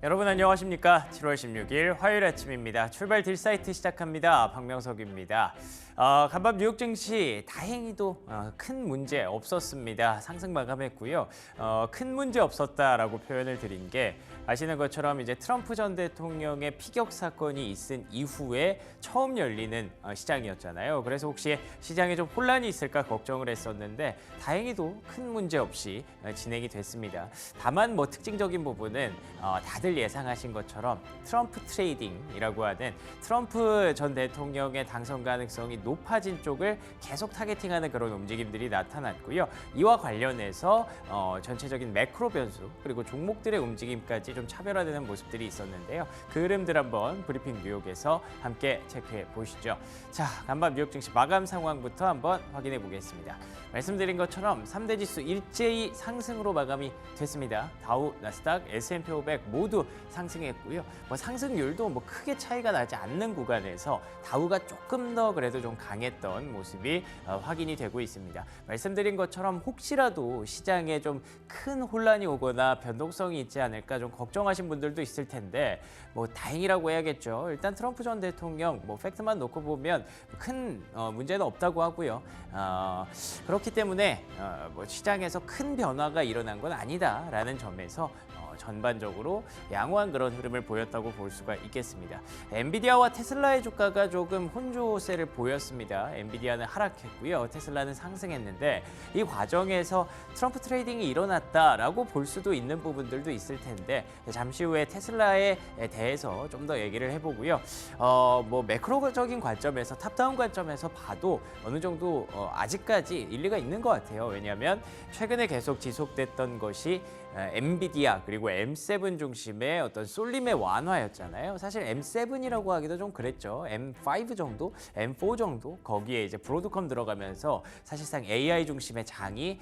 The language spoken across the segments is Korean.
여러분 안녕하십니까? 7월 16일 화요일 아침입니다. 출발 딜사이트 시작합니다. 박명석입니다. 간밤 뉴욕 증시 다행히도 큰 문제 없었습니다. 상승 마감했고요. 큰 문제 없었다라고 표현을 드린 게 아시는 것처럼 이제 트럼프 전 대통령의 피격 사건이 있은 이후에 처음 열리는 시장이었잖아요. 그래서 혹시 시장에 좀 혼란이 있을까 걱정을 했었는데 다행히도 큰 문제 없이 진행이 됐습니다. 다만 뭐 특징적인 부분은 다들 예상하신 것처럼 트럼프 트레이딩이라고 하는 트럼프 전 대통령의 당선 가능성이 높아진 쪽을 계속 타겟팅하는 그런 움직임들이 나타났고요. 이와 관련해서 전체적인 매크로 변수 그리고 종목들의 움직임까지 좀 차별화되는 모습들이 있었는데요. 그 흐름들 한번 브리핑 뉴욕에서 함께 체크해 보시죠. 자, 간밤 뉴욕 증시 마감 상황부터 한번 확인해 보겠습니다. 말씀드린 것처럼 3대 지수 일제히 상승으로 마감이 됐습니다. 다우, 나스닥, S&P 500 모두 상승했고요. 상승률도 크게 차이가 나지 않는 구간에서 다우가 조금 더 그래도 좀 강했던 모습이 확인이 되고 있습니다. 말씀드린 것처럼 혹시라도 시장에 좀 큰 혼란이 오거나 변동성이 있지 않을까 좀 걱정하신 분들도 있을 텐데 다행이라고 해야겠죠. 일단 트럼프 전 대통령 팩트만 놓고 보면 큰 문제는 없다고 하고요. 그렇기 때문에 시장에서 큰 변화가 일어난 건 아니다라는 점에서 전반적으로 양호한 그런 흐름을 보였다고 볼 수가 있겠습니다. 엔비디아와 테슬라의 주가가 조금 혼조세를 보였습니다. 엔비디아는 하락했고요. 테슬라는 상승했는데 이 과정에서 트럼프 트레이딩이 일어났다라고 볼 수도 있는 부분들도 있을 텐데 잠시 후에 테슬라에 대해서 좀 더 얘기를 해보고요. 매크로적인 관점에서 탑다운 관점에서 봐도 어느 정도 아직까지 일리가 있는 것 같아요. 왜냐하면 최근에 계속 지속됐던 것이 엔비디아 그리고 M7 중심의 어떤 쏠림의 완화였잖아요. 사실 M7이라고 하기도 좀 그랬죠. M5 정도, M4 정도 거기에 이제 브로드컴 들어가면서 사실상 AI 중심의 장이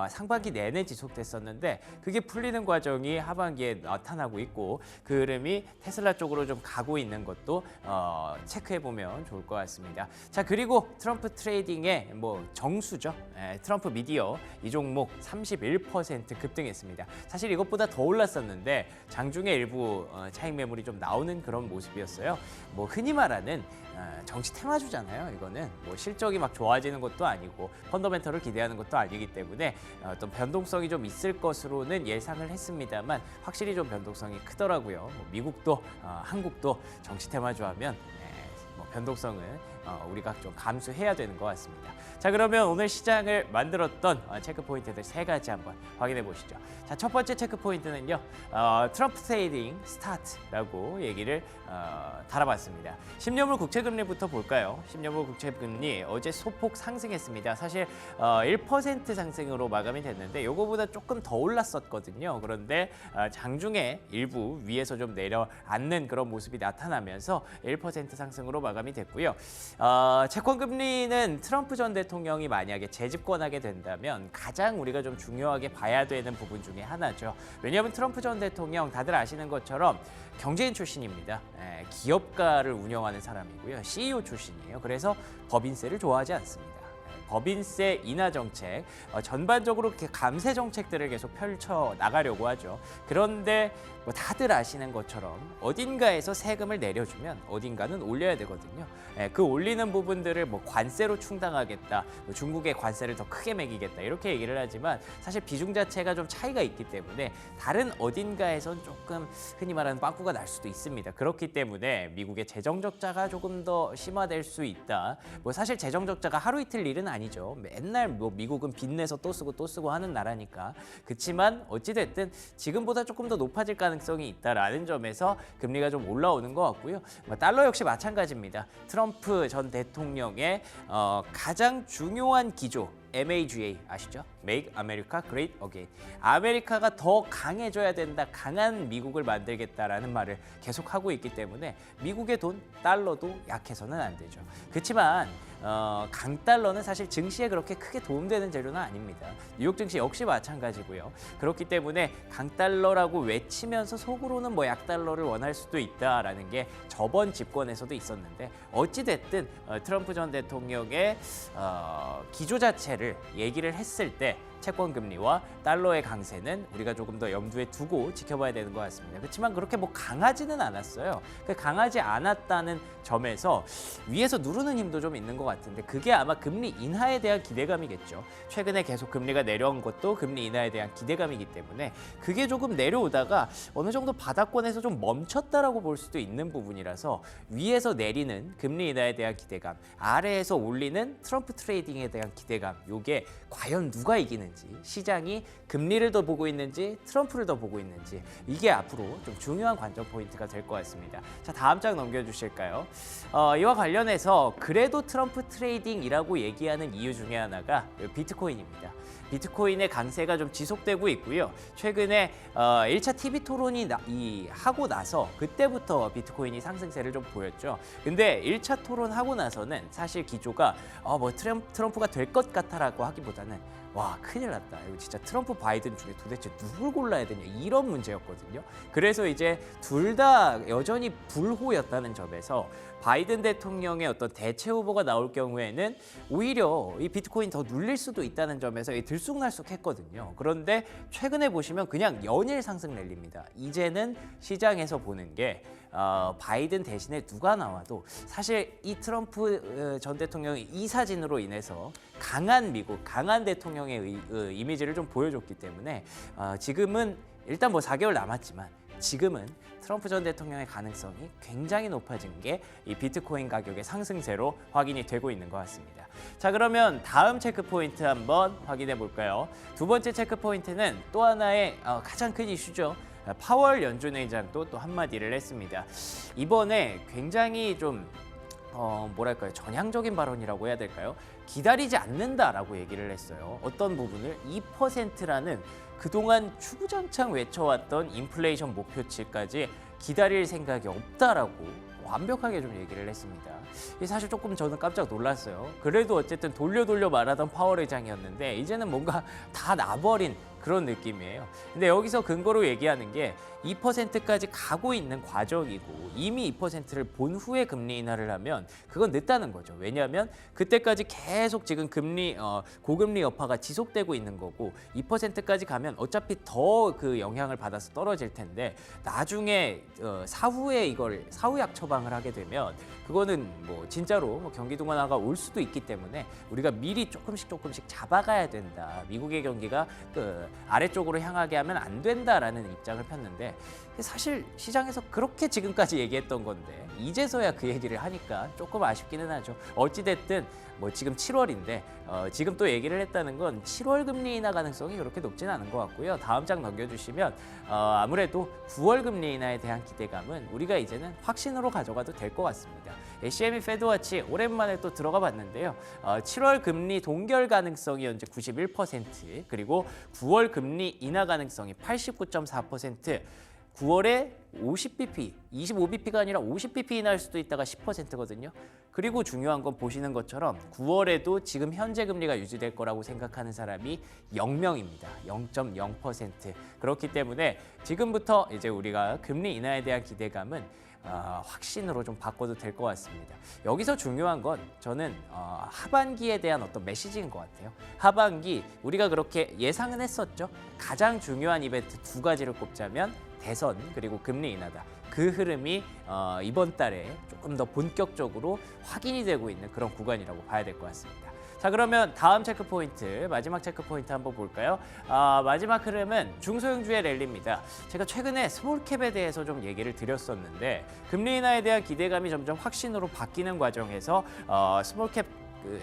상반기 내내 지속됐었는데 그게 풀리는 과정이 하반기에 나타나고 있고 그 흐름이 테슬라 쪽으로 좀 가고 있는 것도 체크해 보면 좋을 것 같습니다. 자, 그리고 트럼프 트레이딩의 정수죠. 트럼프 미디어 이 종목 31% 급등했습니다. 사실 이것보다 더 올랐었는데 장중에 일부 차익 매물이 좀 나오는 그런 모습이었어요. 흔히 말하는 정치 테마주잖아요. 이거는 실적이 막 좋아지는 것도 아니고 펀더멘털을 기대하는 것도 아니기 때문에 어떤 변동성이 좀 있을 것으로는 예상을 했습니다만 확실히 좀 변동성이 크더라고요. 미국도 한국도 정치 테마주 하면 변동성은 우리가 좀 감수해야 되는 것 같습니다. 자, 그러면 오늘 시장을 만들었던 체크 포인트들 세 가지 한번 확인해 보시죠. 자, 첫 번째 체크 포인트는요. 트럼프 트레이딩 스타트라고 얘기를 달아봤습니다. 10년물 국채금리부터 볼까요? 10년물 국채금리 어제 소폭 상승했습니다. 사실 1% 상승으로 마감이 됐는데 이거보다 조금 더 올랐었거든요. 그런데 장중에 일부 위에서 좀 내려앉는 그런 모습이 나타나면서 1% 상승으로 마감이 됐고요. 채권 금리는 트럼프 전 대통령이 만약에 재집권하게 된다면 가장 우리가 좀 중요하게 봐야 되는 부분 중에 하나죠. 왜냐하면 트럼프 전 대통령 다들 아시는 것처럼 경제인 출신입니다. 기업가를 운영하는 사람이고요. CEO 출신이에요. 그래서 법인세를 좋아하지 않습니다. 법인세 인하 정책, 전반적으로 감세 정책들을 계속 펼쳐 나가려고 하죠. 그런데 다들 아시는 것처럼 어딘가에서 세금을 내려주면 어딘가는 올려야 되거든요. 그 올리는 부분들을 관세로 충당하겠다, 중국의 관세를 더 크게 매기겠다 이렇게 얘기를 하지만 사실 비중 자체가 좀 차이가 있기 때문에 다른 어딘가에선 조금 흔히 말하는 빵꾸가 날 수도 있습니다. 그렇기 때문에 미국의 재정 적자가 조금 더 심화될 수 있다. 사실 재정 적자가 하루 이틀 일은 아니죠. 맨날 미국은 빚내서 또 쓰고 하는 나라니까. 그렇지만 어찌됐든 지금보다 조금 더 높아질 가능성이 있다라는 점에서 금리가 좀 올라오는 것 같고요. 달러 역시 마찬가지입니다. 트럼프 전 대통령의 가장 중요한 기조 MAGA 아시죠? Make America Great Again. 아메리카가 더 강해져야 된다. 강한 미국을 만들겠다라는 말을 계속하고 있기 때문에 미국의 돈, 달러도 약해서는 안 되죠. 그렇지만 강달러는 사실 증시에 그렇게 크게 도움되는 재료는 아닙니다. 뉴욕 증시 역시 마찬가지고요. 그렇기 때문에 강달러라고 외치면서 속으로는 약달러를 원할 수도 있다라는 게 저번 집권에서도 있었는데 어찌됐든 트럼프 전 대통령의 기조 자체를 얘기를 했을 때 채권 금리와 달러의 강세는 우리가 조금 더 염두에 두고 지켜봐야 되는 것 같습니다. 그렇지만 그렇게 뭐 강하지는 않았어요. 그 강하지 않았다는 점에서 위에서 누르는 힘도 좀 있는 것 같은데 그게 아마 금리 인하에 대한 기대감이겠죠. 최근에 계속 금리가 내려온 것도 금리 인하에 대한 기대감이기 때문에 그게 조금 내려오다가 어느 정도 바닥권에서 좀 멈췄다라고 볼 수도 있는 부분이라서 위에서 내리는 금리 인하에 대한 기대감, 아래에서 올리는 트럼프 트레이딩에 대한 기대감, 요게 과연 누가 이기는지, 시장이 금리를 더 보고 있는지 트럼프를 더 보고 있는지 이게 앞으로 좀 중요한 관전 포인트가 될 것 같습니다. 자, 다음 장 넘겨주실까요? 이와 관련해서 그래도 트럼프 트레이딩이라고 얘기하는 이유 중에 하나가 비트코인입니다. 비트코인의 강세가 좀 지속되고 있고요. 최근에 1차 TV 토론이 하고 나서 그때부터 비트코인이 상승세를 좀 보였죠. 근데 1차 토론하고 나서는 사실 기조가 뭐 트럼프가 될 것 같아라고 하기보다는 와, 큰일 났다. 이거 진짜 트럼프 바이든 중에 도대체 누굴 골라야 되냐 이런 문제였거든요. 그래서 이제 둘 다 여전히 불호였다는 점에서 바이든 대통령의 어떤 대체 후보가 나올 경우에는 오히려 이 비트코인 더 눌릴 수도 있다는 점에서 들쑥날쑥했거든요. 그런데 최근에 보시면 그냥 연일 상승 랠리입니다. 이제는 시장에서 보는 게 바이든 대신에 누가 나와도 사실 이 트럼프 전 대통령의 이 사진으로 인해서 강한 미국, 강한 대통령의 이미지를 좀 보여줬기 때문에 지금은 일단 뭐 4개월 남았지만 지금은 트럼프 전 대통령의 가능성이 굉장히 높아진 게 이 비트코인 가격의 상승세로 확인이 되고 있는 것 같습니다. 자, 그러면 다음 체크 포인트 한번 확인해 볼까요? 두 번째 체크 포인트는 또 하나의 가장 큰 이슈죠. 파월 연준 의장도 또 한마디를 했습니다. 이번에 굉장히 좀 뭐랄까요, 전향적인 발언이라고 해야 될까요? 기다리지 않는다라고 얘기를 했어요. 어떤 부분을 2%라는 그동안 주구장창 외쳐왔던 인플레이션 목표치까지 기다릴 생각이 없다라고 완벽하게 좀 얘기를 했습니다. 사실 조금 저는 깜짝 놀랐어요. 그래도 어쨌든 돌려 말하던 파월 의장이었는데 이제는 뭔가 다 나버린 그런 느낌이에요. 근데 여기서 근거로 얘기하는 게 2%까지 가고 있는 과정이고 이미 2%를 본 후에 금리 인하를 하면 그건 늦다는 거죠. 왜냐하면 그때까지 계속 지금 금리 고금리 여파가 지속되고 있는 거고 2%까지 가면 어차피 더 그 영향을 받아서 떨어질 텐데 나중에 사후에 이걸 사후약 처방을 하게 되면 그거는 뭐 진짜로 뭐 경기 둔화가 올 수도 있기 때문에 우리가 미리 조금씩 잡아가야 된다. 미국의 경기가 아래쪽으로 향하게 하면 안 된다라는 입장을 폈는데 사실 시장에서 그렇게 지금까지 얘기했던 건데 이제서야 그 얘기를 하니까 조금 아쉽기는 하죠. 어찌됐든 뭐 지금 7월인데 지금 또 얘기를 했다는 건 7월 금리 인하 가능성이 그렇게 높지는 않은 것 같고요. 다음 장 넘겨주시면 아무래도 9월 금리 인하에 대한 기대감은 우리가 이제는 확신으로 가져가도 될 것 같습니다. CME 페드워치 오랜만에 또 들어가 봤는데요. 7월 금리 동결 가능성이 현재 91%, 그리고 9월 금리 인하 가능성이 89.4%, 9월에 50bp, 25bp가 아니라 50bp 인하할 수도 있다가 10%거든요. 그리고 중요한 건 보시는 것처럼 9월에도 지금 현재 금리가 유지될 거라고 생각하는 사람이 0명입니다. 0.0%. 그렇기 때문에 지금부터 이제 우리가 금리 인하에 대한 기대감은 확신으로 좀 바꿔도 될 것 같습니다. 여기서 중요한 건 저는 하반기에 대한 어떤 메시지인 것 같아요. 하반기 우리가 그렇게 예상은 했었죠. 가장 중요한 이벤트 두 가지를 꼽자면 대선 그리고 금리 인하다. 그 흐름이 이번 달에 조금 더 본격적으로 확인이 되고 있는 그런 구간이라고 봐야 될 것 같습니다. 자, 그러면 다음 체크 포인트, 마지막 체크 포인트 한번 볼까요? 마지막 흐름은 중소형주의 랠리입니다. 제가 최근에 스몰캡에 대해서 좀 얘기를 드렸었는데 금리 인하에 대한 기대감이 점점 확신으로 바뀌는 과정에서 스몰캡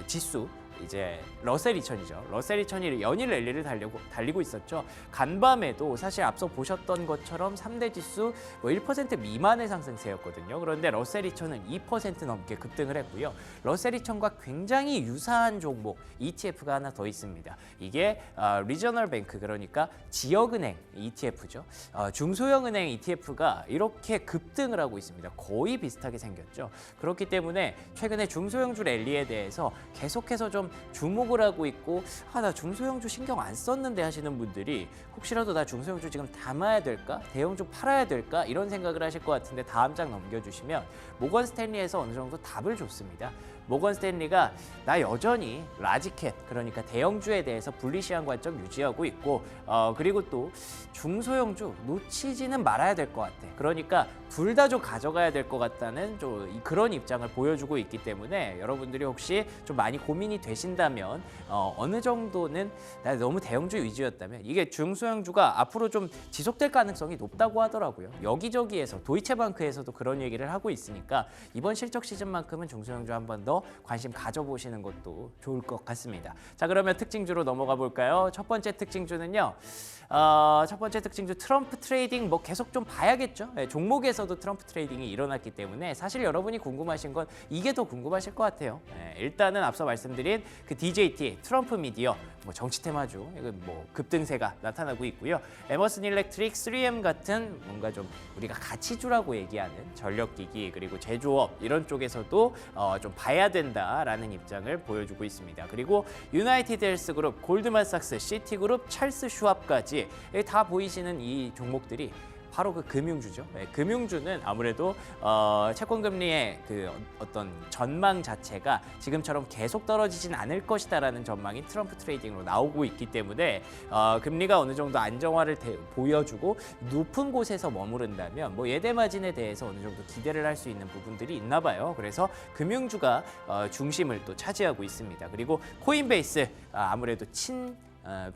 지수, 이제 러셀 2000이죠. 러셀 2000이 연일 랠리를 달리고 있었죠. 간밤에도 사실 앞서 보셨던 것처럼 3대 지수 1% 미만의 상승세였거든요. 그런데 러셀 2000은 2% 넘게 급등을 했고요. 러셀 2000과 굉장히 유사한 종목 ETF가 하나 더 있습니다. 이게 리저널 뱅크, 그러니까 지역은행 ETF죠. 중소형 은행 ETF가 이렇게 급등을 하고 있습니다. 거의 비슷하게 생겼죠. 그렇기 때문에 최근에 중소형주 랠리에 대해서 계속해서 좀 주목을 하고 있고 나 중소형주 신경 안 썼는데 하시는 분들이 혹시라도 나 중소형주 지금 담아야 될까? 대형주 팔아야 될까? 이런 생각을 하실 것 같은데 다음 장 넘겨주시면 모건 스탠리에서 어느 정도 답을 줬습니다. 모건 스탠리가 나 여전히 라지캡, 그러니까 대형주에 대해서 불리시한 관점 유지하고 있고 그리고 또 중소형주 놓치지는 말아야 될 것 같아. 그러니까 둘 다 좀 가져가야 될 것 같다는 좀 그런 입장을 보여주고 있기 때문에 여러분들이 혹시 좀 많이 고민이 되신다면 어느 정도는 나 너무 대형주 위주였다면 이게 중소형주가 앞으로 좀 지속될 가능성이 높다고 하더라고요. 여기저기에서 도이체방크에서도 그런 얘기를 하고 있으니까 이번 실적 시즌만큼은 중소형주 한 번 더 관심 가져보시는 것도 좋을 것 같습니다. 자, 그러면 특징주로 넘어가 볼까요? 첫 번째 특징주는요. 첫 번째 특징주 트럼프 트레이딩 뭐 계속 좀 봐야겠죠. 네, 종목에서도 트럼프 트레이딩이 일어났기 때문에 사실 여러분이 궁금하신 건 이게 더 궁금하실 것 같아요. 네, 일단은 앞서 말씀드린 그 DJT 트럼프 미디어 뭐 정치 테마주 이건 뭐 급등세가 나타나고 있고요. 에머슨 일렉트릭, 3M 같은 뭔가 좀 우리가 가치주라고 얘기하는 전력기기 그리고 제조업 이런 쪽에서도 좀 봐야 된다라는 입장을 보여주고 있습니다. 그리고 유나이티드 헬스그룹, 골드만삭스, 시티그룹, 찰스 슈왑까지 다 보이시는 이 종목들이 바로 그 금융주죠. 네, 금융주는 아무래도 채권금리의 그 어떤 전망 자체가 지금처럼 계속 떨어지진 않을 것이다라는 전망이 트럼프 트레이딩으로 나오고 있기 때문에 금리가 어느 정도 안정화를 보여주고 높은 곳에서 머무른다면 뭐 예대 마진에 대해서 어느 정도 기대를 할 수 있는 부분들이 있나 봐요. 그래서 금융주가 중심을 또 차지하고 있습니다. 그리고 코인베이스 아무래도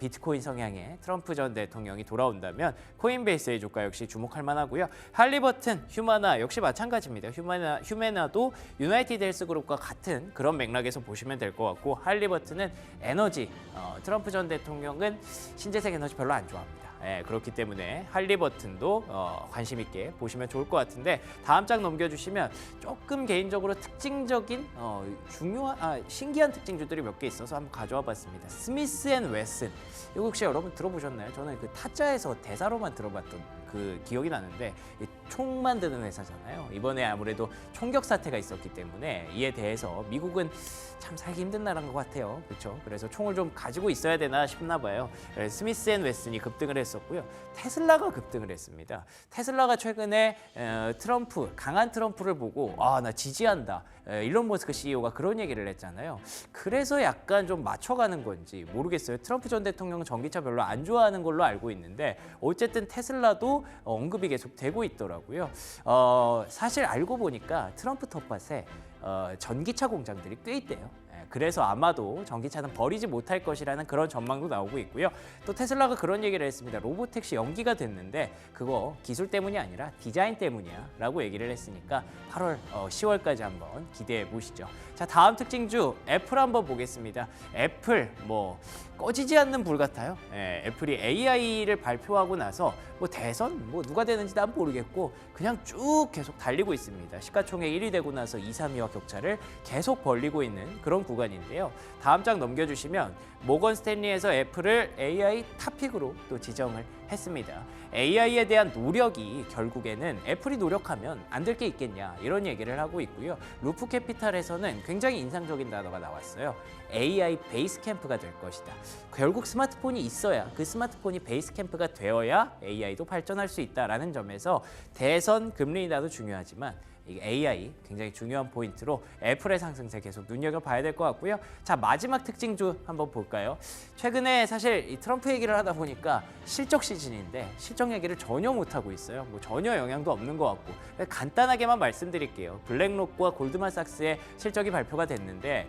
비트코인 성향의 트럼프 전 대통령이 돌아온다면 코인베이스의 주가 역시 주목할 만하고요. 할리버튼, 휴마나 역시 마찬가지입니다. 휴메나도 유나이티드 헬스그룹과 같은 그런 맥락에서 보시면 될 것 같고 할리버튼은 에너지, 트럼프 전 대통령은 신재생 에너지 별로 안 좋아합니다. 예, 그렇기 때문에 할리버튼도 관심 있게 보시면 좋을 것 같은데 다음 장 넘겨주시면 조금 개인적으로 특징적인 신기한 특징주들이 몇 개 있어서 한번 가져와 봤습니다. 스미스 앤 웨슨 이거 혹시 여러분 들어보셨나요? 저는 그 타짜에서 대사로만 들어봤던 그 기억이 나는데 총 만드는 회사잖아요. 이번에 아무래도 총격 사태가 있었기 때문에 이에 대해서 미국은 참 살기 힘든 나라인 것 같아요. 그렇죠? 그래서 총을 좀 가지고 있어야 되나 싶나 봐요. 스미스 앤 웨슨이 급등을 했었고요. 테슬라가 급등을 했습니다. 테슬라가 최근에 강한 트럼프를 보고 나 지지한다. 일론 머스크 CEO가 그런 얘기를 했잖아요. 그래서 약간 좀 맞춰가는 건지 모르겠어요. 트럼프 전 대통령은 전기차 별로 안 좋아하는 걸로 알고 있는데 어쨌든 테슬라도 언급이 계속 되고 있더라고요. 사실 알고 보니까 트럼프 텃밭에 전기차 공장들이 꽤 있대요. 그래서 아마도 전기차는 버리지 못할 것이라는 그런 전망도 나오고 있고요. 또 테슬라가 그런 얘기를 했습니다. 로보택시 연기가 됐는데 그거 기술 때문이 아니라 디자인 때문이야 라고 얘기를 했으니까 8월, 10월까지 한번 기대해 보시죠. 자, 다음 특징주 애플 한번 보겠습니다. 애플 뭐 꺼지지 않는 불 같아요. 애플이 AI를 발표하고 나서 뭐 대선 뭐 누가 되는지 난 모르겠고 그냥 쭉 계속 달리고 있습니다. 시가총액 1위 되고 나서 2, 3위와 격차를 계속 벌리고 있는 그런 구간인데요. 다음 장 넘겨주시면 모건 스탠리에서 애플을 AI 탑픽으로 또 지정을 했습니다. AI에 대한 노력이 결국에는 애플이 노력하면 안 될 게 있겠냐 이런 얘기를 하고 있고요. 루프 캐피탈에서는 굉장히 인상적인 단어가 나왔어요. AI 베이스 캠프가 될 것이다. 결국 스마트폰이 있어야 그 스마트폰이 베이스 캠프가 되어야 AI도 발전할 수 있다라는 점에서 대선 금리 인하도 중요하지만 AI 굉장히 중요한 포인트로 애플의 상승세 계속 눈여겨봐야 될 것 같고요. 자, 마지막 특징주 한번 볼까요? 최근에 사실 이 트럼프 얘기를 하다 보니까 실적 시즌인데 실적 얘기를 전혀 못하고 있어요. 뭐 전혀 영향도 없는 것 같고 간단하게만 말씀드릴게요. 블랙록과 골드만삭스의 실적이 발표가 됐는데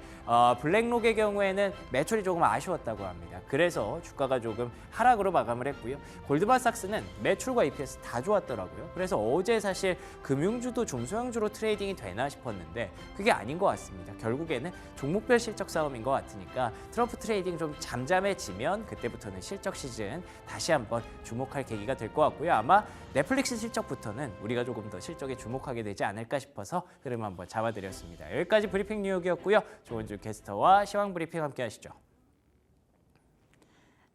블랙록의 경우에는 매출이 조금 아쉬웠다고 합니다. 그래서 주가가 조금 하락으로 마감을 했고요. 골드만삭스는 매출과 EPS 다 좋았더라고요. 그래서 어제 사실 금융주도 중소형주로 트레이딩이 되나 싶었는데 그게 아닌 것 같습니다. 결국에는 종목별 실적 싸움인 것 같으니까 트럼프 트레이딩 좀 잠잠해지면 그때부터는 실적 시즌 다시 한번 주목할 계기가 될 것 같고요. 아마 넷플릭스 실적부터는 우리가 조금 더 실적에 주목하게 되지 않을까 싶어서 흐름 한번 잡아드렸습니다. 여기까지 브리핑 뉴욕이었고요. 조은주 캐스터와 시황 브리핑 함께 하시죠.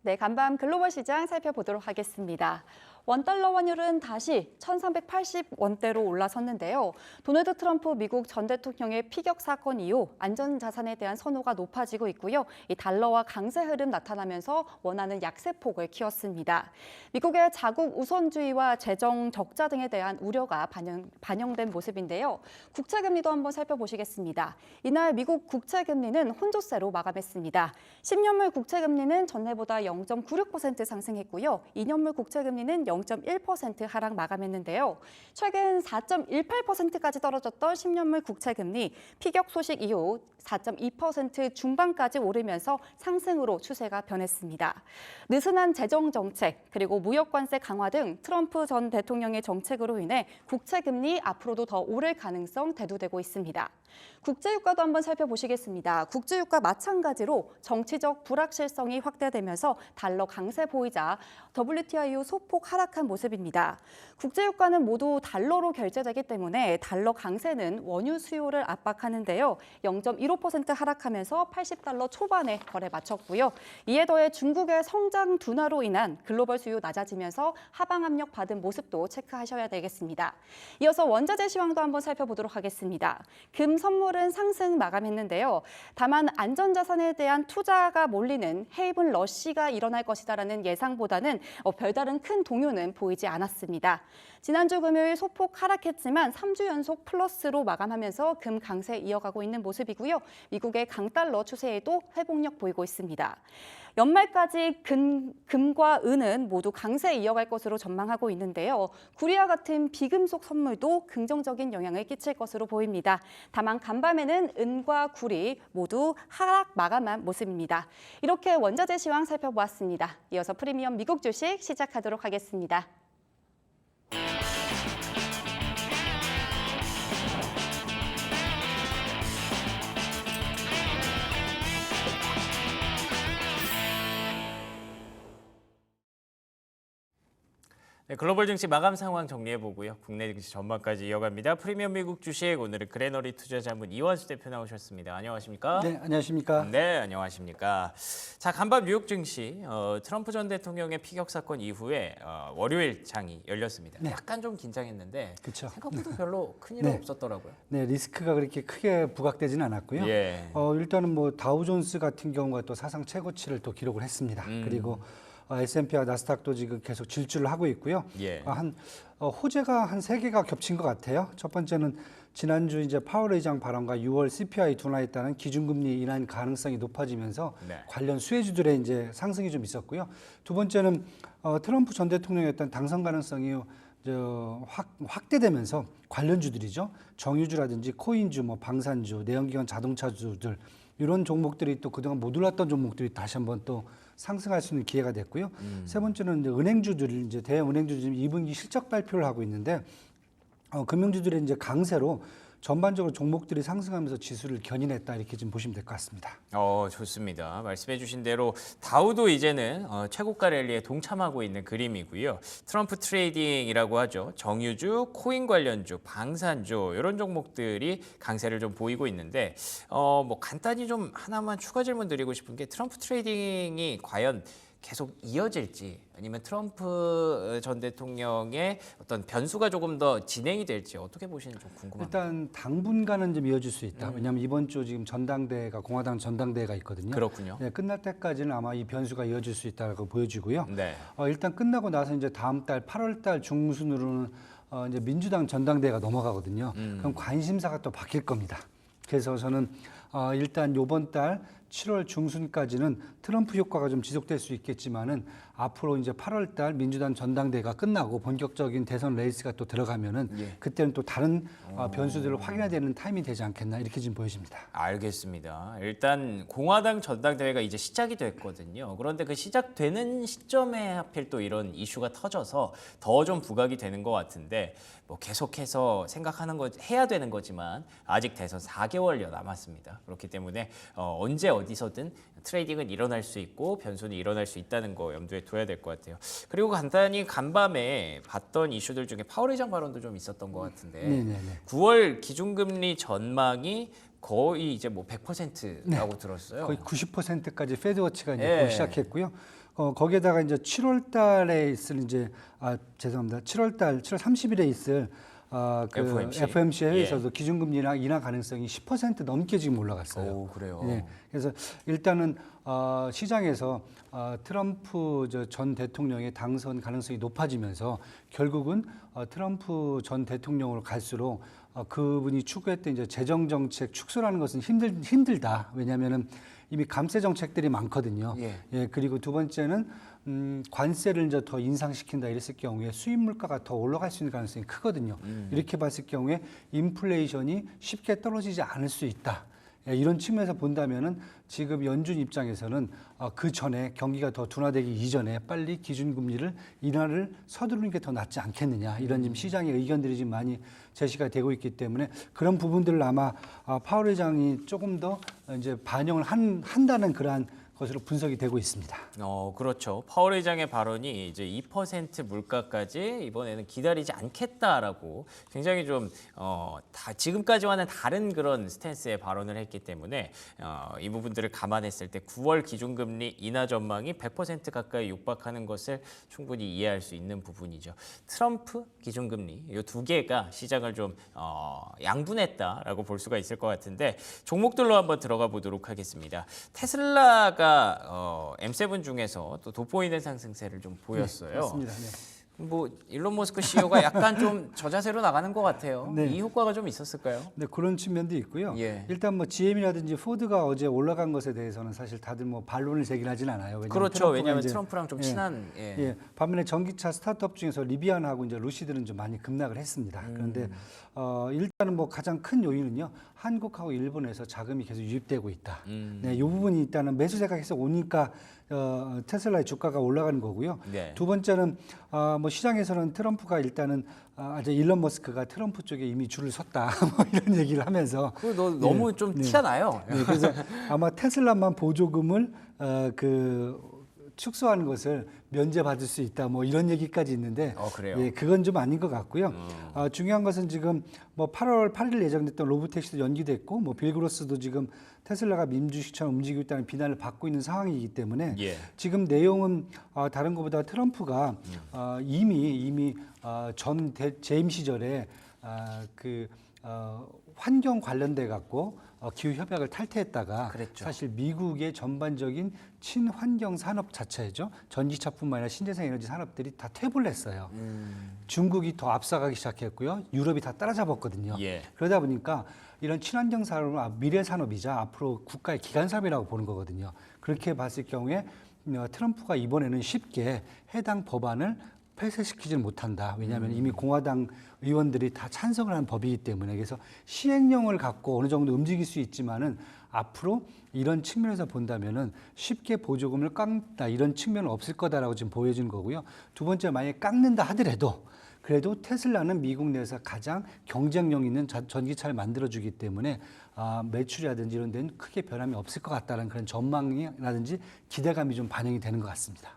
네, 간밤 글로벌 시장 살펴보도록 하겠습니다. 원달러 환율은 다시 1,380원대로 올라섰는데요. 도널드 트럼프 미국 전 대통령의 피격 사건 이후 안전자산에 대한 선호가 높아지고 있고요. 이 달러와 강세 흐름 나타나면서 원화는 약세폭을 키웠습니다. 미국의 자국 우선주의와 재정 적자 등에 대한 우려가 반영된 모습인데요. 국채금리도 한번 살펴보시겠습니다. 이날 미국 국채금리는 혼조세로 마감했습니다. 10년물 국채금리는 전날보다 0.96% 상승했고요. 2년물 국채금리는 0.1% 하락 마감했는데요. 최근 4.18%까지 떨어졌던 10년물 국채금리 피격 소식 이후 4.2% 중반까지 오르면서 상승으로 추세가 변했습니다. 느슨한 재정 정책 그리고 무역 관세 강화 등 트럼프 전 대통령의 정책으로 인해 국채금리 앞으로도 더 오를 가능성 대두되고 있습니다. 국제유가도 한번 살펴보시겠습니다. 국제유가 마찬가지로 정치적 불확실성이 확대되면서 달러 강세 보이자 WTI 이후 소폭 하락한 모습입니다. 국제유가는 모두 달러로 결제되기 때문에 달러 강세는 원유 수요를 압박하는데요. 0.15% 하락하면서 80달러 초반에 거래 마쳤고요. 이에 더해 중국의 성장 둔화로 인한 글로벌 수요 낮아지면서 하방 압력 받은 모습도 체크하셔야 되겠습니다. 이어서 원자재 시황도 한번 살펴보도록 하겠습니다. 금 선물은 상승 마감했는데요. 다만 안전자산에 대한 투자가 몰리는 헤이븐 러시가 일어날 것이다라는 예상보다는 별다른 큰 동요는 보이지 않았습니다. 지난주 금요일 소폭 하락했지만 3주 연속 플러스로 마감하면서 금 강세 이어가고 있는 모습이고요. 미국의 강달러 추세에도 회복력 보이고 있습니다. 연말까지 금과 은은 모두 강세 이어갈 것으로 전망하고 있는데요. 구리와 같은 비금속 선물도 긍정적인 영향을 끼칠 것으로 보입니다. 다만 간밤에는 은과 구리 모두 하락 마감한 모습입니다. 이렇게 원자재 시황 살펴보았습니다. 이어서 프리미엄 미국 주식 시작하도록 하겠습니다. 네, 글로벌 증시 마감 상황 정리해보고요. 국내 증시 전망까지 이어갑니다. 프리미엄 미국 주식 오늘은 그레너리 투자자문 이완수 대표 나오셨습니다. 안녕하십니까? 네, 안녕하십니까? 네, 안녕하십니까? 자, 간밤 뉴욕 증시 트럼프 전 대통령의 피격 사건 이후에 월요일 장이 열렸습니다. 네. 약간 좀 긴장했는데 그쵸. 생각보다 별로 큰 일은 네. 없었더라고요. 네, 리스크가 그렇게 크게 부각되지는 않았고요. 예. 일단은 뭐 다우존스 같은 경우가 또 사상 최고치를 또 기록을 했습니다. 그리고 S&P와 나스닥도 지금 계속 질주를 하고 있고요. 예. 호재가 한 3개가 겹친 것 같아요. 첫 번째는 지난주 이제 파월 의장 발언과 6월 CPI 둔화에 따른 기준금리 인하 가능성이 높아지면서 네. 관련 수혜주들의 이제 상승이 좀 있었고요. 두 번째는 트럼프 전 대통령의 어떤 당선 가능성이 확대되면서 관련주들이죠. 정유주라든지 코인주, 뭐 방산주, 내연기관 자동차주들 이런 종목들이 또 그동안 못 올랐던 종목들이 다시 한번 또 상승할 수 있는 기회가 됐고요. 세 번째는 이제 은행주들, 이제 대형 은행주들이 지금 2분기 실적 발표를 하고 있는데 금융주들의 이제 강세로 전반적으로 종목들이 상승하면서 지수를 견인했다 이렇게 좀 보시면 될 것 같습니다. 좋습니다. 말씀해주신 대로 다우도 이제는 최고가 랠리에 동참하고 있는 그림이고요. 트럼프 트레이딩이라고 하죠. 정유주, 코인 관련주, 방산주 이런 종목들이 강세를 좀 보이고 있는데 뭐 간단히 좀 하나만 추가 질문 드리고 싶은 게 트럼프 트레이딩이 과연 계속 이어질지 아니면 트럼프 전 대통령의 어떤 변수가 조금 더 진행이 될지 어떻게 보시는지 좀 궁금합니다. 일단 당분간은 좀 이어질 수 있다. 왜냐하면 이번 주 지금 전당대회가 공화당 전당대회가 있거든요. 그렇군요. 네, 끝날 때까지는 아마 이 변수가 이어질 수 있다고 보여지고요. 네. 일단 끝나고 나서 이제 다음 달 8월 달 중순으로는 이제 민주당 전당대회가 넘어가거든요. 그럼 관심사가 또 바뀔 겁니다. 그래서 저는 일단 이번 달 7월 중순까지는 트럼프 효과가 좀 지속될 수 있겠지만은 앞으로 이제 8월 달 민주당 전당대회가 끝나고 본격적인 대선 레이스가 또 들어가면은 그때는 또 다른 변수들을 확인해야 되는 타임이 되지 않겠나 이렇게 지금 보여집니다. 알겠습니다. 일단 공화당 전당대회가 이제 시작이 됐거든요. 그런데 그 시작되는 시점에 하필 또 이런 이슈가 터져서 더 좀 부각이 되는 것 같은데 뭐 계속해서 생각하는 거 해야 되는 거지만 아직 대선 4개월여 남았습니다. 그렇기 때문에 언제 어디서든 트레이딩은 일어날 수 있고 변수는 일어날 수 있다는 거 염두에 둬야 될 것 같아요. 그리고 간단히 간밤에 봤던 이슈들 중에 파월 의장 발언도 좀 있었던 것 같은데 네네네. 9월 기준금리 전망이 거의 이제 뭐 100%라고 들었어요. 거의 90%까지 페드워치가 이제 예. 보기 시작했고요. 거기에다가 이제 7월 달에 있을 이제 죄송합니다. 7월 30일에 있을 그 FOMC 회의에서도 기준금리 인하 가능성이 10% 넘게 지금 올라갔어요. 오, 그래요. 네. 그래서 일단은 시장에서 트럼프 전 대통령의 당선 가능성이 높아지면서 결국은 트럼프 전 대통령으로 갈수록 그분이 추구했던 이제 재정 정책 축소라는 것은 힘들다. 왜냐하면은 이미 감세 정책들이 많거든요. 예. 그리고 두 번째는 관세를 이제 더 인상시킨다 이랬을 경우에 수입 물가가 더 올라갈 수 있는 가능성이 크거든요. 이렇게 봤을 경우에 인플레이션이 쉽게 떨어지지 않을 수 있다. 예, 이런 측면에서 본다면은 지금 연준 입장에서는 그 전에 경기가 더 둔화되기 이전에 빨리 기준금리를 인하를 서두르는 게 더 낫지 않겠느냐 이런 지금 시장의 의견들이 지금 많이 제시가 되고 있기 때문에 그런 부분들을 아마 파월 의장이 조금 더 이제 반영을 한다는 그러한 것으로 분석이 되고 있습니다. 그렇죠. 파월 의장의 발언이 이제 2% 물가까지 이번에는 기다리지 않겠다라고 굉장히 좀 다 지금까지와는 다른 그런 스탠스의 발언을 했기 때문에 이 부분들을 감안했을 때 9월 기준금리 인하 전망이 100% 가까이 육박하는 것을 충분히 이해할 수 있는 부분이죠. 트럼프 기준금리 이 두 개가 시장을 좀 양분했다라고 볼 수가 있을 것 같은데 종목들로 한번 들어가 보도록 하겠습니다. 테슬라가 M7 중에서 또 돋보이는 상승세를 좀 보였어요. 네, 맞습니다. 네. 뭐 일론 머스크 CEO가 약간 좀 저자세로 나가는 것 같아요. 네. 이 효과가 좀 있었을까요? 네, 그런 측면도 있고요. 예. 일단 뭐 GM이라든지 포드가 어제 올라간 것에 대해서는 사실 다들 뭐 반론을 제기하진 않아요. 그렇죠. 왜냐하면 이제, 트럼프랑 좀 친한. 예. 반면에 전기차 스타트업 중에서 리비안하고 이제 루시드는 좀 많이 급락을 했습니다. 그런데 일단은 뭐 가장 큰 요인은요. 한국하고 일본에서 자금이 계속 유입되고 있다. 네, 이 부분이 일단은 매수세가 계속 오니까 테슬라의 주가가 올라가는 거고요. 네. 두 번째는 뭐 시장에서는 트럼프가 일단은 이제 일론 머스크가 트럼프 쪽에 이미 줄을 섰다 뭐 이런 얘기를 하면서 너무 좀 티가 나요. 네, 그래서 아마 테슬라만 보조금을 축소하는 것을 면제받을 수 있다 뭐 이런 얘기까지 있는데 그래요? 예, 그건 좀 아닌 것 같고요. 중요한 것은 지금 뭐 8월 8일 예정됐던 로보택시도 연기됐고 뭐 빌그로스도 지금 테슬라가 민주주의처럼 움직이고 있다는 비난을 받고 있는 상황이기 때문에 지금 내용은 다른 것보다 트럼프가 이미 전 재임 시절에 환경 관련돼 갖고 기후 협약을 탈퇴했다가 그랬죠. 사실 미국의 전반적인 친환경 산업 자체죠. 전기차뿐만 아니라 신재생 에너지 산업들이 다 퇴보를 했어요. 중국이 더 앞서가기 시작했고요. 유럽이 다 따라잡았거든요. 예. 그러다 보니까 이런 친환경 산업은 미래 산업이자 앞으로 국가의 기간 산업이라고 보는 거거든요. 그렇게 봤을 경우에 트럼프가 이번에는 쉽게 해당 법안을 폐쇄시키지는 못한다. 왜냐하면 이미 공화당 의원들이 다 찬성을 한 법이기 때문에 그래서 시행령을 갖고 어느 정도 움직일 수 있지만은 앞으로 이런 측면에서 본다면은 쉽게 보조금을 깎는다 이런 측면은 없을 거다라고 지금 보여지는 거고요. 두 번째 만약에 깎는다 하더라도 그래도 테슬라는 미국 내에서 가장 경쟁력 있는 전기차를 만들어주기 때문에 매출이라든지 이런 데는 크게 변함이 없을 것 같다는 그런 전망이라든지 기대감이 좀 반영이 되는 것 같습니다.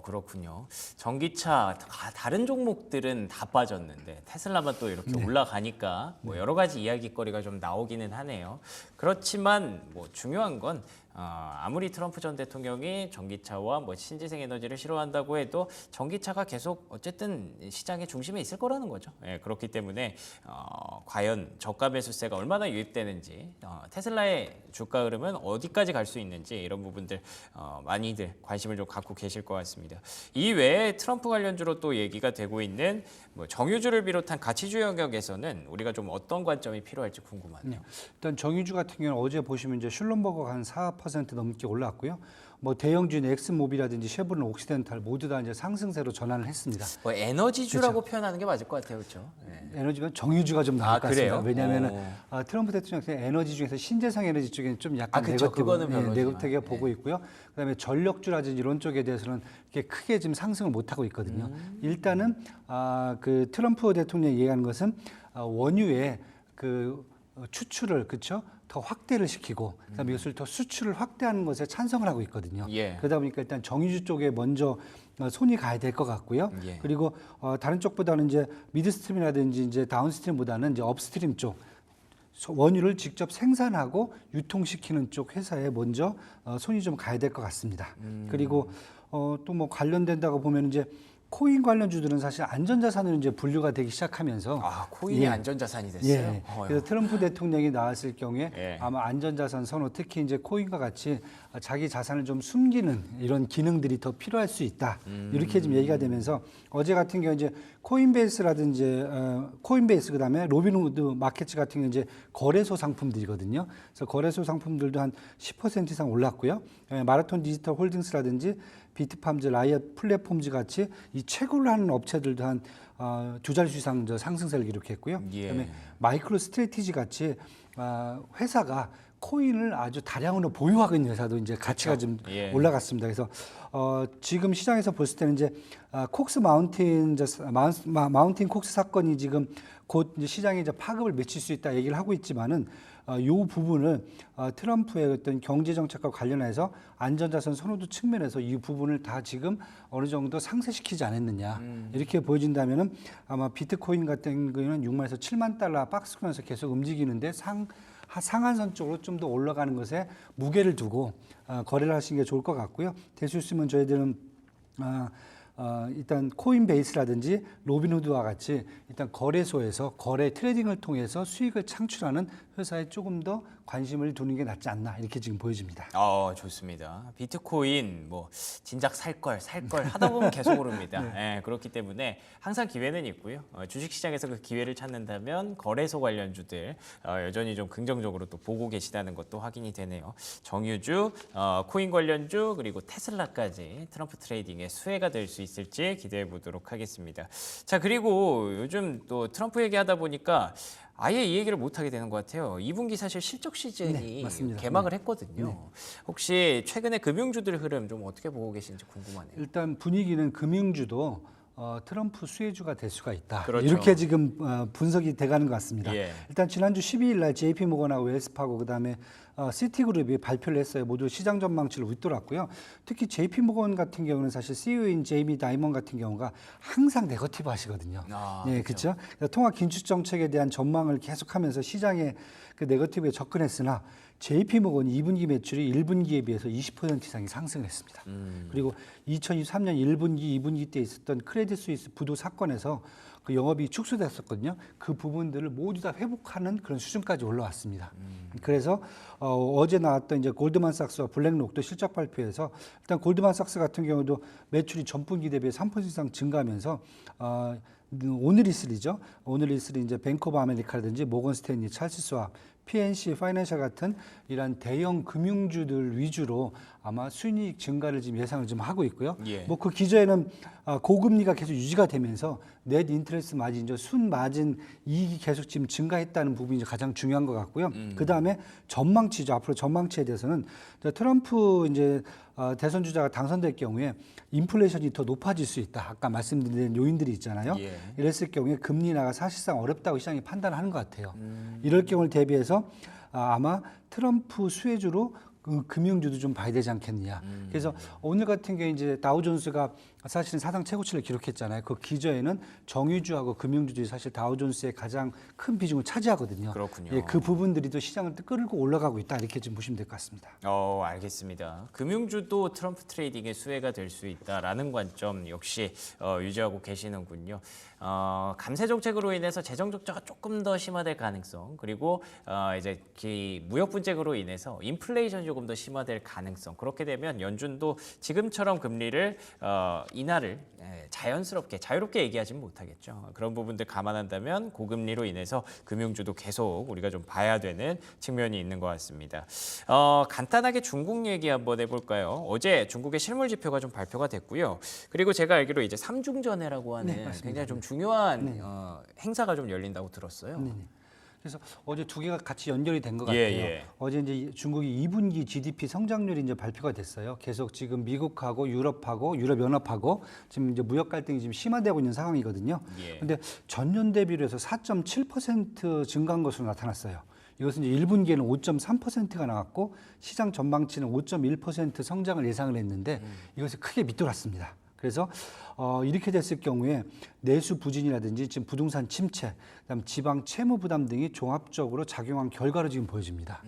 그렇군요. 전기차 다른 종목들은 다 빠졌는데 테슬라만 또 이렇게 올라가니까 뭐 여러 가지 이야기거리가 좀 나오기는 하네요. 그렇지만 뭐 중요한 건 아무리 트럼프 전 대통령이 전기차와 뭐 신재생 에너지를 싫어한다고 해도 전기차가 계속 어쨌든 시장의 중심에 있을 거라는 거죠. 예, 그렇기 때문에 과연 저가 매수세가 얼마나 유입되는지 테슬라의 주가 흐름은 어디까지 갈 수 있는지 이런 부분들 많이들 관심을 좀 갖고 계실 것 같습니다. 이 외에 트럼프 관련주로 또 얘기가 되고 있는 뭐 정유주를 비롯한 가치주 영역에서는 우리가 좀 어떤 관점이 필요할지 궁금하네요. 일단 정유주 같은 경우는 어제 보시면 이제 슐럼버거가 한 4% 넘게 올랐고요. 뭐 대형주인 엑스모빌이라든지 쉐보론, 옥시덴탈 모두 다 이제 상승세로 전환을 했습니다. 뭐 에너지주라고 표현하는 게 맞을 것 같아요, 그렇죠? 네. 에너지가 정유주가 좀 나을 것 같습니다. 그래요? 왜냐하면 트럼프 대통령 에너지 중에서 신재생 에너지 쪽에는 좀 약간 그쵸. 그거는 별로지만. 네거티브하게 보고 있고요. 그다음에 전력주라든지 이런 쪽에 대해서는 이렇게 크게 지금 상승을 못 하고 있거든요. 일단은 그 트럼프 대통령이 얘기하는 것은 원유의 그 추출을 그렇죠. 더 확대를 시키고 그다음에 이것을 더 수출을 확대하는 것에 찬성을 하고 있거든요. 예. 그러다 보니까 일단 정유주 쪽에 먼저 손이 가야 될 것 같고요. 예. 그리고 다른 쪽보다는 이제 미드스트림이라든지 이제 다운스트림보다는 이제 업스트림 쪽 원유를 직접 생산하고 유통시키는 쪽 회사에 먼저 손이 좀 가야 될 것 같습니다. 그리고 또 뭐 관련된다고 보면 이제 코인 관련주들은 사실 안전자산으로 이제 분류가 되기 시작하면서 코인이 예. 안전자산이 됐어요. 예. 그래서 트럼프 대통령이 나왔을 경우에 예. 아마 안전자산 선호, 특히 이제 코인과 같이 자기 자산을 좀 숨기는 이런 기능들이 더 필요할 수 있다. 이렇게 좀 얘기가 되면서 어제 같은 경우 이제 코인베이스라든지 코인베이스 그다음에 로빈후드 마켓츠 같은 경우 이제 거래소 상품들이거든요. 그래서 거래소 상품들도 한 10% 이상 올랐고요. 마라톤 디지털 홀딩스라든지 비트팜즈, 라이엇 플랫폼즈 같이 이 채굴을 하는 업체들도 한 두 자릿수 이상 상승세를 기록했고요. 예. 그다음에 마이크로 스트래티지 같이 회사가 코인을 아주 다량으로 보유하고 있는 회사도 이제 가치가 좀 예. 올라갔습니다. 그래서 지금 시장에서 봤을 때는 이제 콕스 마운틴 콕스 사건이 지금 곧 이제 시장에 이제 파급을 맺힐 수 있다 얘기를 하고 있지만은 요 부분을 트럼프의 어떤 경제 정책과 관련해서 안전자산 선호도 측면에서 이 부분을 다 지금 어느 정도 상쇄시키지 않았느냐 이렇게 보여진다면은 아마 비트코인 같은 경우는 6만에서 7만 달러 박스권에서 계속 움직이는데 상한선 쪽으로 좀 더 올라가는 것에 무게를 두고 거래를 하시는 게 좋을 것 같고요. 될 수 있으면 저희들은 일단 코인베이스라든지 로빈후드와 같이 일단 거래소에서 거래 트레이딩을 통해서 수익을 창출하는 회사에 조금 더 관심을 두는 게 낫지 않나 이렇게 지금 보여집니다. 좋습니다. 비트코인 뭐 진작 살 걸 하다 보면 계속 오릅니다. 네. 그렇기 때문에 항상 기회는 있고요. 주식시장에서 그 기회를 찾는다면 거래소 관련주들 여전히 좀 긍정적으로 또 보고 계시다는 것도 확인이 되네요. 정유주, 코인 관련주 그리고 테슬라까지 트럼프 트레이딩의 수혜가 될 수 있을지 기대해 보도록 하겠습니다. 자, 그리고 요즘 또 트럼프 얘기하다 보니까 아예 이 얘기를 못 하게 되는 것 같아요. 2분기 사실 실적 시즌이 맞습니다. 개막을 했거든요. 혹시 최근에 금융주들 흐름 좀 어떻게 보고 계신지 궁금하네요. 일단 분위기는 금융주도 트럼프 수혜주가 될 수가 있다. 그렇죠. 이렇게 지금 분석이 돼가는 것 같습니다. 예. 일단 지난주 12일 날 JP모건하고 웰스파고 그다음에 시티그룹이 발표를 했어요. 모두 시장 전망치를 윗돌았고요. 특히 JP모건 같은 경우는 사실 CEO인 제이미 다이먼 같은 경우가 항상 네거티브 하시거든요. 네, 그렇죠. 통화 긴축 정책에 대한 전망을 계속하면서 시장에 그 네거티브에 접근했으나 JP모건이 2분기 매출이 1분기에 비해서 20% 이상이 상승을 했습니다. 그리고 2023년 1분기, 2분기 때 있었던 크레딧 스위스 부도 사건에서 그 영업이 축소됐었거든요. 그 부분들을 모두 다 회복하는 그런 수준까지 올라왔습니다. 그래서 어제 나왔던 이제 골드만삭스와 블랙록도 실적 발표에서 일단 골드만삭스 같은 경우도 매출이 전분기 대비 3% 이상 증가하면서 오늘 이슬이죠. 오늘 이슬이 이제 뱅크 오브 아메리카라든지 모건 스탠리, 찰스 스왑, PNC 파이낸셜 같은 이런 대형 금융주들 위주로 아마 순이익 증가를 지금 예상을 좀 하고 있고요. 예. 뭐 그 기저에는 고금리가 계속 유지가 되면서 넷 인트레스트 마진, 순 마진 이익이 계속 지금 증가했다는 부분이 가장 중요한 것 같고요. 그 다음에 전망치죠. 앞으로 전망치에 대해서는 트럼프 이제 대선 주자가 당선될 경우에 인플레이션이 더 높아질 수 있다. 아까 말씀드린 요인들이 있잖아요. 예. 이랬을 경우에 금리 인하가 사실상 어렵다고 시장이 판단하는 것 같아요. 이럴 경우를 대비해서 아마 트럼프 수혜주로 그 금융주도 좀 봐야 되지 않겠느냐. 그래서 오늘 같은 경우에 이제 다우존스가 사실은 사상 최고치를 기록했잖아요. 그 기저에는 정유주하고 금융주들이 사실 다우존스의 가장 큰 비중을 차지하거든요. 그렇군요. 예, 그 부분들이 또 시장을 끌고 올라가고 있다. 이렇게 좀 보시면 될 것 같습니다. 알겠습니다. 금융주도 트럼프 트레이딩의 수혜가 될 수 있다라는 관점 역시 유지하고 계시는군요. 감세 정책으로 인해서 재정 적자가 조금 더 심화될 가능성, 그리고 이제 무역 분쟁으로 인해서 인플레이션이 조금 더 심화될 가능성. 그렇게 되면 연준도 지금처럼 금리를 인하를 자연스럽게 자유롭게 얘기하지는 못하겠죠. 그런 부분들 감안한다면 고금리로 인해서 금융주도 계속 우리가 좀 봐야 되는 측면이 있는 것 같습니다. 간단하게 중국 얘기 한번 해볼까요? 어제 중국의 실물 지표가 좀 발표가 됐고요. 그리고 제가 알기로 이제 삼중전회라고 하는 굉장히 좀 중요한 행사가 좀 열린다고 들었어요. 그래서 어제 두 개가 같이 연결이 된 것 같아요. 어제 이제 중국이 2분기 GDP 성장률이 이제 발표가 됐어요. 계속 지금 미국하고 유럽하고 유럽연합하고 지금 이제 무역 갈등이 지금 심화되고 있는 상황이거든요. 그런데 전년 대비로 해서 4.7% 증가한 것으로 나타났어요. 이것은 이제 1분기에는 5.3%가 나왔고 시장 전망치는 5.1% 성장을 예상을 했는데 이것이 크게 밑돌았습니다. 그래서 이렇게 됐을 경우에 내수 부진이라든지 지금 부동산 침체, 그다음 지방 채무 부담 등이 종합적으로 작용한 결과로 지금 보여집니다.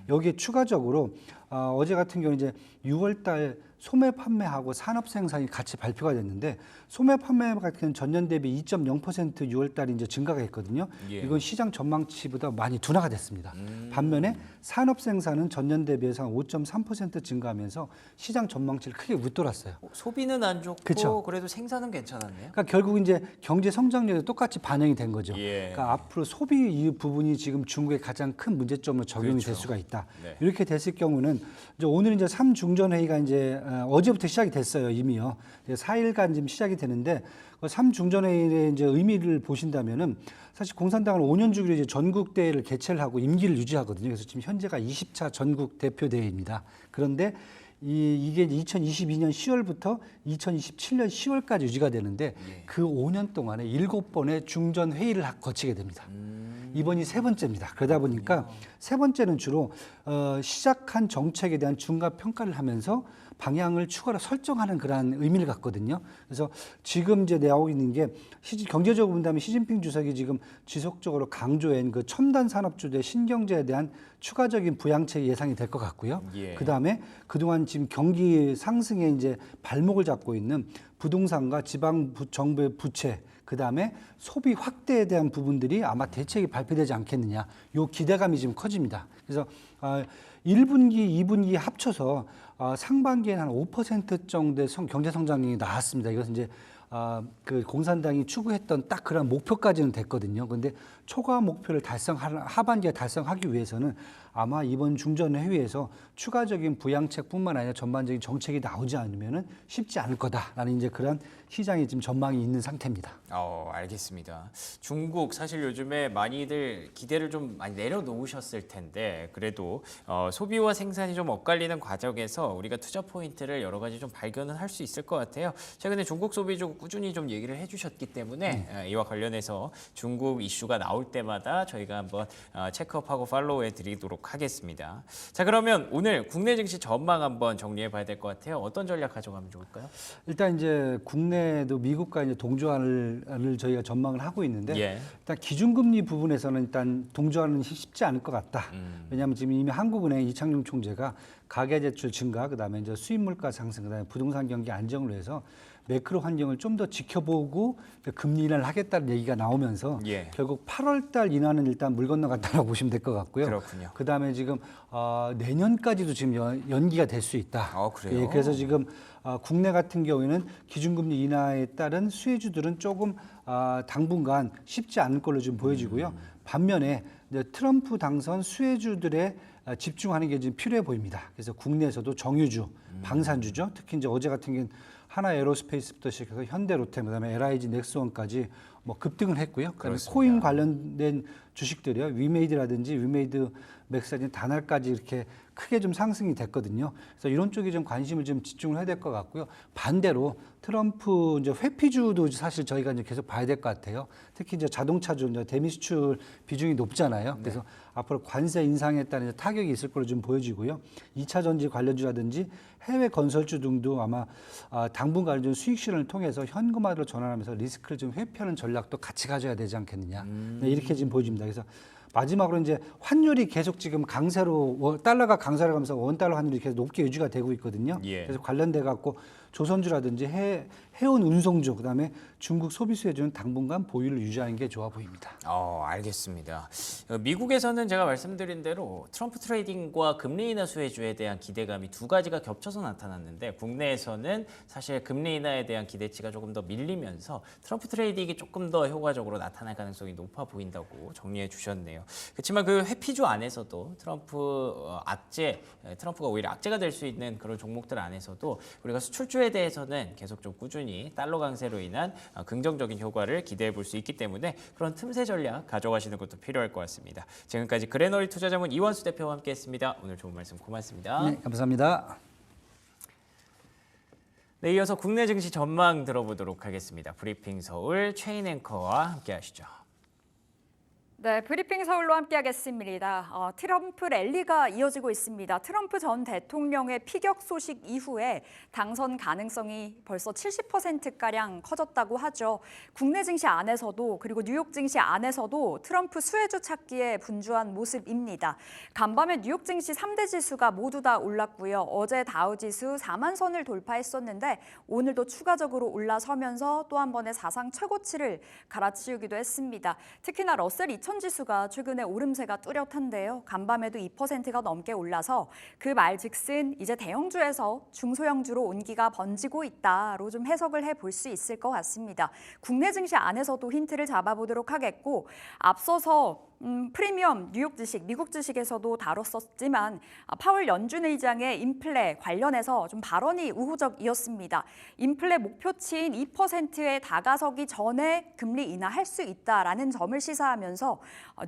여기에 추가적으로 어제 같은 경우 이제 6월달 소매 판매하고 산업 생산이 같이 발표가 됐는데 소매 판매 같은 경우는 전년 대비 2.0% 6월달에 이제 증가가 했거든요. 예. 이건 시장 전망치보다 많이 둔화가 됐습니다. 반면에 산업 생산은 전년 대비해서 한 5.3% 증가하면서 시장 전망치를 크게 웃돌았어요. 소비는 안 좋고 그쵸. 그래도 생산은 괜찮았네요. 그러니까 결국 이제 경제 성장률도 똑같이 반영이 된 거죠. 예. 그러니까 앞으로 소비 이 부분이 지금 중국의 가장 큰 문제점으로 적용이 그렇죠. 될 수가 있다. 네. 이렇게 됐을 경우는 이제 오늘 이제 3중전 회의가 이제 어제부터 시작이 됐어요. 이미요. 이제 4일간 지금 시작이 되는데 그 3중전 회의의 이제 의미를 보신다면은 사실 공산당은 5년 주기로 이제 전국 대회를 개최를 하고 임기를 유지하거든요. 그래서 지금 현재가 20차 전국 대표 대회입니다. 그런데 이게 2022년 10월부터 2027년 10월까지 유지가 되는데 그 5년 동안에 7번의 중전 회의를 거치게 됩니다. 이번이 세 번째입니다. 그러다 보니까 세 번째는 주로 시작한 정책에 대한 중간 평가를 하면서 방향을 추가로 설정하는 그러한 의미를 갖거든요. 그래서 지금 이제 나오고 있는 게 경제적으로 본다면 시진핑 주석이 지금 지속적으로 강조한 그 첨단 산업주의 신경제에 대한 추가적인 부양책 예상이 될 것 같고요. 예. 그 다음에 그동안 지금 경기 상승에 이제 발목을 잡고 있는 부동산과 지방 정부의 부채, 그 다음에 소비 확대에 대한 부분들이 아마 대책이 발표되지 않겠느냐. 요 기대감이 지금 커집니다. 그래서 1분기, 2분기 합쳐서 상반기에는 한 5% 정도의 경제 성장률이 나왔습니다. 이것은 이제 그 공산당이 추구했던 딱 그런 목표까지는 됐거든요. 그런데 초과 목표를 하반기에 달성하기 위해서는 아마 이번 중전 회의에서 추가적인 부양책뿐만 아니라 전반적인 정책이 나오지 않으면은 쉽지 않을 거다라는 이제 그런 시장의 지금 전망이 있는 상태입니다. 알겠습니다. 중국 사실 요즘에 많이들 기대를 좀 많이 내려놓으셨을 텐데 그래도 소비와 생산이 좀 엇갈리는 과정에서 우리가 투자 포인트를 여러 가지 좀 발견을 할 수 있을 것 같아요. 최근에 중국 소비주 꾸준히 좀 얘기를 해주셨기 때문에 이와 관련해서 중국 이슈가 나올 때마다 저희가 한번 체크업하고 팔로우해 드리도록 하겠습니다. 자, 그러면 오늘 국내 증시 전망 한번 정리해 봐야 될 것 같아요. 어떤 전략 가져가면 좋을까요? 일단 이제 국내도 미국과 이제 동조화를 저희가 전망을 하고 있는데 예. 일단 기준금리 부분에서는 일단 동조화는 쉽지 않을 것 같다. 왜냐하면 지금 이미 한국은행 이창용 총재가 가계대출 증가, 그다음에 이제 수입 물가 상승, 그다음에 부동산 경기 안정을 위해서 매크로 환경을 좀 더 지켜보고 금리 인하를 하겠다는 얘기가 나오면서 예. 결국 8월달 인하는 일단 물 건너갔다라고 보시면 될 것 같고요. 그렇군요. 그다음에 지금 내년까지도 지금 연기가 될 수 있다. 그래요? 예, 그래서 지금 국내 같은 경우에는 기준금리 인하에 따른 수혜주들은 조금 당분간 쉽지 않을 걸로 지금 보여지고요. 반면에 이제 트럼프 당선 수혜주들의 집중하는 게 지금 필요해 보입니다. 그래서 국내에서도 정유주, 방산주죠. 특히 이제 어제 같은 경우는 하나 에어로스페이스부터 시작해서 현대 로템, 그다음에 LIG 넥스원까지 뭐 급등을 했고요. 그다음에 코인 관련된 주식들이요, 위메이드라든지 위메이드 맥사진 다날까지 이렇게 크게 좀 상승이 됐거든요. 그래서 이런 쪽에 좀 관심을 좀 집중을 해야 될 것 같고요. 반대로 트럼프 이제 회피주도 사실 저희가 이제 계속 봐야 될 것 같아요. 특히 이제 자동차주 이제 대미 수출 비중이 높잖아요. 그래서 앞으로 관세 인상에 따른 타격이 있을 걸로 좀 보여지고요. 2차 전지 관련주라든지 해외 건설주 등도 아마 당분간 좀 수익 실현을 통해서 현금화로 전환하면서 리스크를 좀 회피하는 전략도 같이 가져야 되지 않겠느냐. 네, 이렇게 지금 보여집니다. 그래서 마지막으로 이제 환율이 계속 지금 강세로 달러가 강세로 가면서 원달러 환율이 계속 높게 유지가 되고 있거든요. 예. 그래서 관련돼 갖고 조선주라든지 해운 운송주, 그다음에 중국 소비 수혜주는 당분간 보유를 유지하는 게 좋아 보입니다. 알겠습니다. 미국에서는 제가 말씀드린 대로 트럼프 트레이딩과 금리 인하 수혜주에 대한 기대감이 두 가지가 겹쳐서 나타났는데 국내에서는 사실 금리 인하에 대한 기대치가 조금 더 밀리면서 트럼프 트레이딩이 조금 더 효과적으로 나타날 가능성이 높아 보인다고 정리해 주셨네요. 그렇지만 그 회피주 안에서도 트럼프가 오히려 악재가 될 수 있는 그런 종목들 안에서도 우리가 수출주에 대해서는 계속 좀 꾸준히 달러 강세로 인한 긍정적인 효과를 기대해 볼 수 있기 때문에 그런 틈새 전략 가져가시는 것도 필요할 것 같습니다. 지금까지 그레너리 투자자문 이원수 대표와 함께했습니다. 오늘 좋은 말씀 고맙습니다. 네, 감사합니다. 네, 이어서 국내 증시 전망 들어보도록 하겠습니다. 브리핑 서울 최인 앵커와 함께하시죠. 네, 브리핑 서울로 함께하겠습니다. 트럼프 랠리가 이어지고 있습니다. 트럼프 전 대통령의 피격 소식 이후에 당선 가능성이 벌써 70%가량 커졌다고 하죠. 국내 증시 안에서도 그리고 뉴욕 증시 안에서도 트럼프 수혜주 찾기에 분주한 모습입니다. 간밤에 뉴욕 증시 3대 지수가 모두 다 올랐고요. 어제 다우지수 4만 선을 돌파했었는데 오늘도 추가적으로 올라서면서 또 한 번의 사상 최고치를 갈아치우기도 했습니다. 특히나 러셀 2000 지수가 최근에 오름세가 뚜렷한데요. 간밤에도 2%가 넘게 올라서 그 말즉슨 이제 대형주에서 중소형주로 온기가 번지고 있다로 좀 해석을 해볼 수 있을 것 같습니다. 국내 증시 안에서도 힌트를 잡아보도록 하겠고 앞서서 프리미엄 뉴욕 주식, 미국 주식에서도 다뤘었지만 파월 연준 의장의 인플레 관련해서 좀 발언이 우호적이었습니다. 인플레 목표치인 2%에 다가서기 전에 금리 인하할 수 있다라는 점을 시사하면서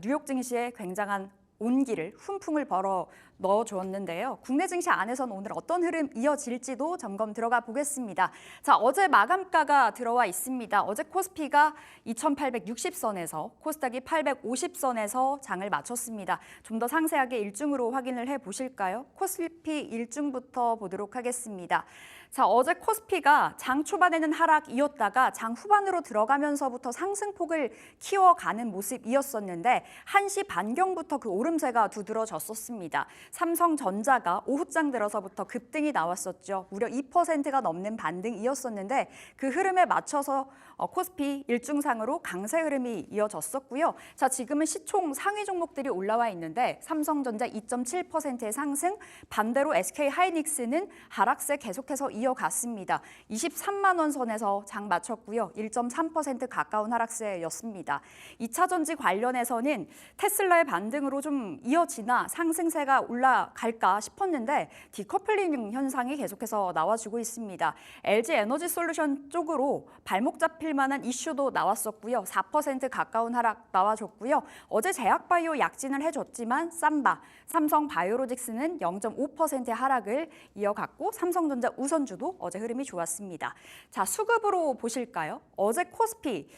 뉴욕 증시에 굉장한 온기를 훈풍을 벌어 넣어주었는데요. 국내 증시 안에서는 오늘 어떤 흐름 이어질지도 점검 들어가 보겠습니다. 자, 어제 마감가가 들어와 있습니다. 어제 코스피가 2,860선에서 코스닥이 850선에서 장을 마쳤습니다. 좀 더 상세하게 일중으로 확인을 해보실까요? 코스피 일중부터 보도록 하겠습니다. 자, 어제 코스피가 장 초반에는 하락이었다가 장 후반으로 들어가면서부터 상승폭을 키워가는 모습이었었는데 1시 반경부터 그 오름세가 두드러졌었습니다. 삼성전자가 오후장 들어서부터 급등이 나왔었죠. 무려 2%가 넘는 반등이었었는데 그 흐름에 맞춰서 코스피 일중상으로 강세 흐름이 이어졌었고요. 자, 지금은 시총 상위 종목들이 올라와 있는데 삼성전자 2.7%의 상승, 반대로 SK하이닉스는 하락세 계속해서 이어갔습니다. 23만 원 선에서 장 마쳤고요. 1.3% 가까운 하락세였습니다. 2차 전지 관련해서는 테슬라의 반등으로 좀 이어지나 상승세가 올라갈까 싶었는데 디커플링 현상이 계속해서 나와주고 있습니다. LG 에너지 솔루션 쪽으로 발목 잡힐 만한 이슈도 나왔었고요. 4% 가까운 하락 나와줬고요. 어제 제약바이오 약진을 해줬지만 삼바, 삼성바이오로직스는 0.5%의 하락을 이어갔고 삼성전자 우선주도 어제 흐름이 좋았습니다. 자, 수급으로 보실까요? 어제 코스피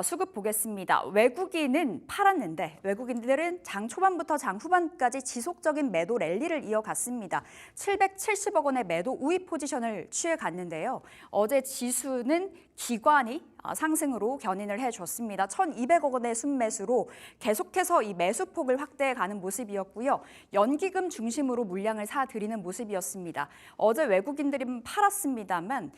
수급 보겠습니다. 외국인은 팔았는데 외국인들은 장 초반부터 장 후반까지 지속적인 매도 랠리를 이어갔습니다. 770억 원의 매도 우위 포지션을 취해갔는데요. 어제 지수는 기관이 상승으로 견인을 해줬습니다. 1,200억 원의 순매수로 계속해서 이 매수폭을 확대해가는 모습이었고요. 연기금 중심으로 물량을 사들이는 모습이었습니다. 어제 외국인들이 팔았습니다만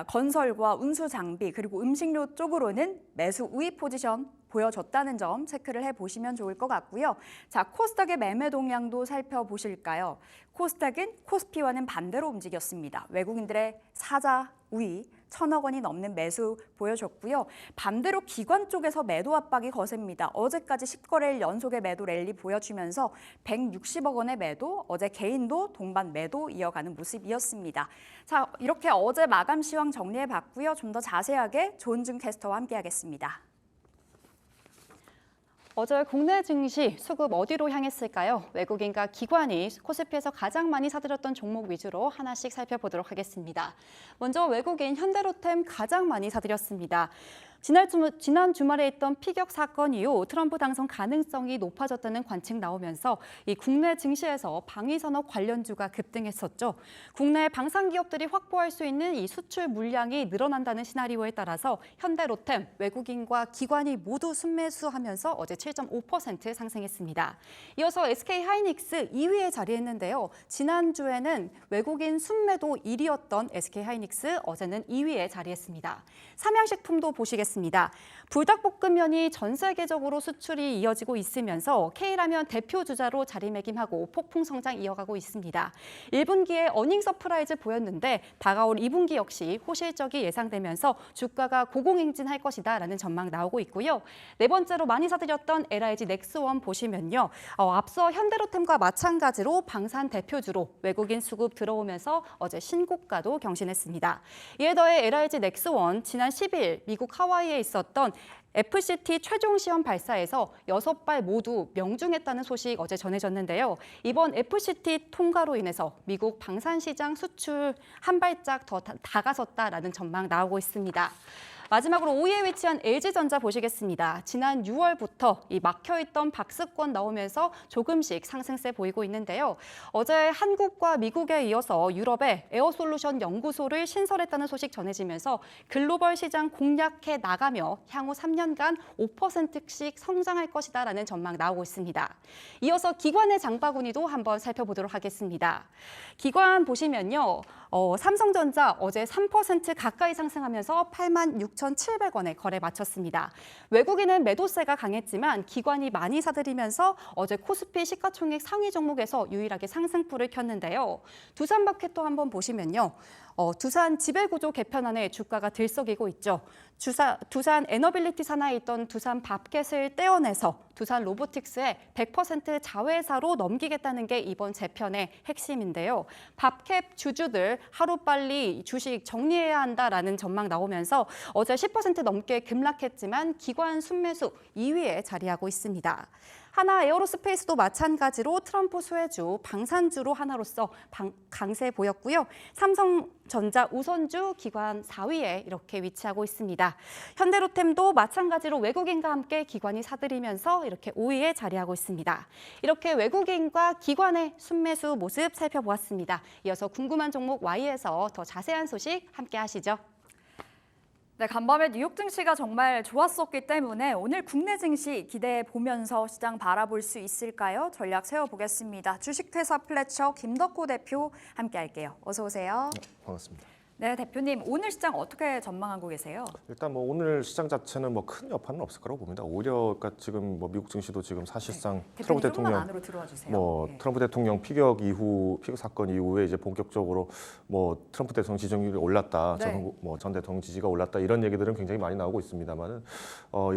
건설과 운수장비 그리고 음식료 쪽으로는 매수 우위 포지션 보여줬다는 점 체크를 해보시면 좋을 것 같고요. 자, 코스닥의 매매 동향도 살펴보실까요? 코스닥은 코스피와는 반대로 움직였습니다. 외국인들의 사자 우위 1,000억 원이 넘는 매수 보여줬고요. 반대로 기관 쪽에서 매도 압박이 거셉니다. 어제까지 10거래일 연속의 매도 랠리 보여주면서 160억 원의 매도, 어제 개인도 동반 매도 이어가는 모습이었습니다. 자, 이렇게 어제 마감 시황 정리해봤고요. 좀 더 자세하게 조은중 캐스터와 함께하겠습니다. 어제 국내 증시 수급 어디로 향했을까요? 외국인과 기관이 코스피에서 가장 많이 사들였던 종목 위주로 하나씩 살펴보도록 하겠습니다. 먼저 외국인 현대로템 가장 많이 사들였습니다. 지난 주말에 있던 피격 사건 이후 트럼프 당선 가능성이 높아졌다는 관측 나오면서 이 국내 증시에서 방위산업 관련주가 급등했었죠. 국내 방산 기업들이 확보할 수 있는 이 수출 물량이 늘어난다는 시나리오에 따라서 현대로템, 외국인과 기관이 모두 순매수하면서 어제 7.5% 상승했습니다. 이어서 SK하이닉스 2위에 자리했는데요. 지난주에는 외국인 순매도 1위였던 SK하이닉스 어제는 2위에 자리했습니다. 삼양식품도 보시겠습니다. 불닭볶음면이 전 세계적으로 수출이 이어지고 있으면서 K라면 대표 주자로 자리매김하고 폭풍 성장 이어가고 있습니다. 1분기에 어닝 서프라이즈 보였는데 다가올 2분기 역시 호실적이 예상되면서 주가가 고공행진할 것이다라는 전망 나오고 있고요. 네 번째로 많이 사들였던 LIG 넥스원 보시면요. 앞서 현대로템과 마찬가지로 방산 대표주로 외국인 수급 들어오면서 어제 신고가도 경신했습니다. 이에 더해 LIG 넥스원 지난 10일 미국 하와이에 있었던 FCT 최종 시험 발사에서 6발 모두 명중했다는 소식 어제 전해졌는데요. 이번 FCT 통과로 인해서 미국 방산시장 수출 한 발짝 더 다가섰다라는 전망 나오고 있습니다. 마지막으로 5위에 위치한 LG전자 보시겠습니다. 지난 6월부터 이 막혀있던 박스권 나오면서 조금씩 상승세 보이고 있는데요. 어제 한국과 미국에 이어서 유럽에 에어솔루션 연구소를 신설했다는 소식 전해지면서 글로벌 시장 공략해 나가며 향후 3년간 5%씩 성장할 것이다라는 전망 나오고 있습니다. 이어서 기관의 장바구니도 한번 살펴보도록 하겠습니다. 기관 보시면요. 삼성전자 어제 3% 가까이 상승하면서 86,700원에 거래 마쳤습니다. 외국인은 매도세가 강했지만 기관이 많이 사들이면서 어제 코스피 시가총액 상위 종목에서 유일하게 상승불을 켰는데요. 두산마켓도 한번 보시면요. 두산 지배구조 개편안에 주가가 들썩이고 있죠. 두산 에너빌리티 산하에 있던 두산 밥켓을 떼어내서 두산 로보틱스에 100% 자회사로 넘기겠다는 게 이번 재편의 핵심인데요. 밥캡 주주들 하루빨리 주식 정리해야 한다라는 전망 나오면서 어제 10% 넘게 급락했지만 기관 순매수 2위에 자리하고 있습니다. 하나 에어로스페이스도 마찬가지로 트럼프 수혜주, 방산주로 하나로서 강세 보였고요. 삼성전자 우선주 기관 4위에 이렇게 위치하고 있습니다. 현대로템도 마찬가지로 외국인과 함께 기관이 사들이면서 이렇게 5위에 자리하고 있습니다. 이렇게 외국인과 기관의 순매수 모습 살펴보았습니다. 이어서 궁금한 종목 Y에서 더 자세한 소식 함께 하시죠. 네, 간밤에 뉴욕 증시가 정말 좋았었기 때문에 오늘 국내 증시 기대해 보면서 시장 바라볼 수 있을까요? 전략 세워보겠습니다. 주식회사 플래처 김덕호 대표 함께 할게요. 어서 오세요. 반갑습니다. 네, 대표님 오늘 시장 어떻게 전망하고 계세요? 일단 뭐 오늘 시장 자체는 뭐 큰 여파는 없을 거라고 봅니다. 오히려 그러니까 지금 뭐 미국 증시도 지금 사실상 트럼프 대표님 조금만 대통령 안으로 들어와 주세요. 뭐 네. 트럼프 대통령 피격 사건 이후에 이제 본격적으로 뭐 트럼프 대통령 지지율이 올랐다, 네. 전 대통령 지지가 올랐다 이런 얘기들은 굉장히 많이 나오고 있습니다만은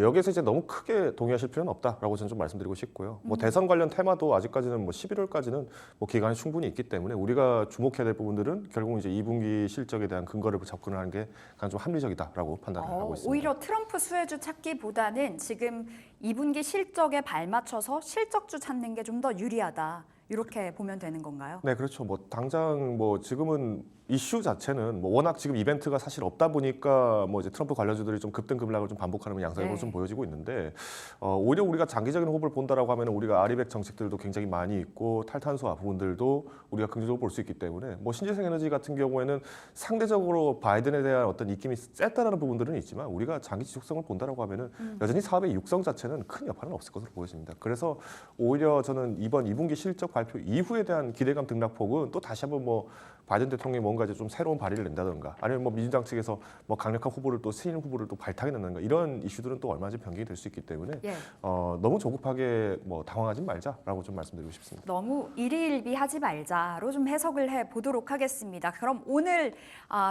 여기에서 이제 너무 크게 동의하실 필요는 없다라고 저는 좀 말씀드리고 싶고요. 뭐 대선 관련 테마도 아직까지는 뭐 11월까지는 뭐 기간이 충분히 있기 때문에 우리가 주목해야 될 부분들은 결국 이제 2분기 실적에 대한 근거를 접근을 하는 게 가장 좀 합리적이다라고 판단을 하고 있습니다. 오히려 트럼프 수혜주 찾기보다는 지금 2분기 실적에 발맞춰서 실적주 찾는 게 좀 더 유리하다. 이렇게 보면 되는 건가요? 네, 그렇죠. 뭐 당장 뭐 지금은 이슈 자체는 뭐 워낙 지금 이벤트가 사실 없다 보니까 뭐 이제 트럼프 관련주들이 좀 급등급락을 좀 반복하는 양상으로 네. 좀 보여지고 있는데 오히려 우리가 장기적인 호흡을 본다라고 하면 우리가 아리백 정책들도 굉장히 많이 있고 탈탄소화 부분들도 우리가 긍정적으로 볼 수 있기 때문에 뭐 신재생 에너지 같은 경우에는 상대적으로 바이든에 대한 어떤 입김이 셌다라는 부분들은 있지만 우리가 장기 지속성을 본다라고 하면은 여전히 사업의 육성 자체는 큰 여파는 없을 것으로 보여집니다. 그래서 오히려 저는 이번 2분기 실적 발표 이후에 대한 기대감 등락폭은 또 다시 한번 뭐 바이든 대통령이 뭔가 이제 좀 새로운 발의를 낸다든가 아니면 뭐 민주당 측에서 뭐 강력한 후보를 또 신인 후보를 또 발탁해낸다든가 이런 이슈들은 또 얼마든지 변경이 될 수 있기 때문에 예. 너무 조급하게 뭐 당황하지 말자라고 좀 말씀드리고 싶습니다. 너무 일희일비하지 말자로 좀 해석을 해보도록 하겠습니다. 그럼 오늘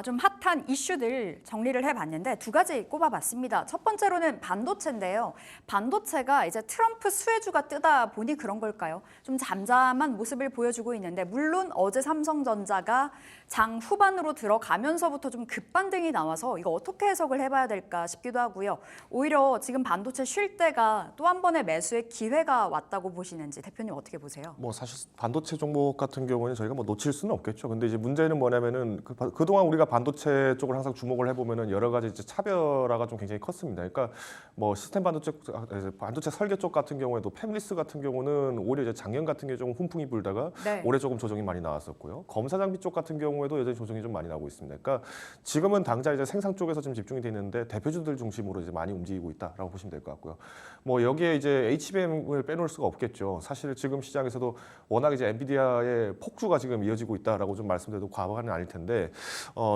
좀 핫한 이슈들 정리를 해봤는데 두 가지 꼽아봤습니다. 첫 번째로는 반도체인데요. 반도체가 이제 트럼프 수혜주가 뜨다 보니 그런 걸까요? 좀 잠잠한 모습을 보여주고 있는데 물론 어제 삼성전자가 장 후반으로 들어가면서부터 좀 급반등이 나와서 이거 어떻게 해석을 해봐야 될까 싶기도 하고요. 오히려 지금 반도체 쉴 때가 또 한 번의 매수의 기회가 왔다고 보시는지 대표님 어떻게 보세요? 뭐 사실 반도체 종목 같은 경우에는 저희가 뭐 놓칠 수는 없겠죠. 근데 이제 문제는 뭐냐면은 그동안 우리가 반도체 쪽을 항상 주목을 해보면은 여러 가지 이제 차별화가 좀 굉장히 컸습니다. 그러니까 뭐 시스템 반도체 설계 쪽 같은 경우에도 팹리스 같은 경우는 오히려 이제 작년 같은 게 좀 훈풍이 불다가 네. 올해 조금 조정이 많이 나왔었고요. 검사 장비 쪽 같은 경우에도 여전히 조정이 좀 많이 나오고 있습니다. 그러니까 지금은 당장 이제 생산 쪽에서 좀 집중이 돼 있는데 대표주들 중심으로 이제 많이 움직이고 있다라고 보시면 될 것 같고요. 뭐 여기에 이제 HBM을 빼놓을 수가 없겠죠. 사실 지금 시장에서도 워낙 이제 엔비디아의 폭주가 지금 이어지고 있다라고 좀 말씀드려도 과언은 아닐 텐데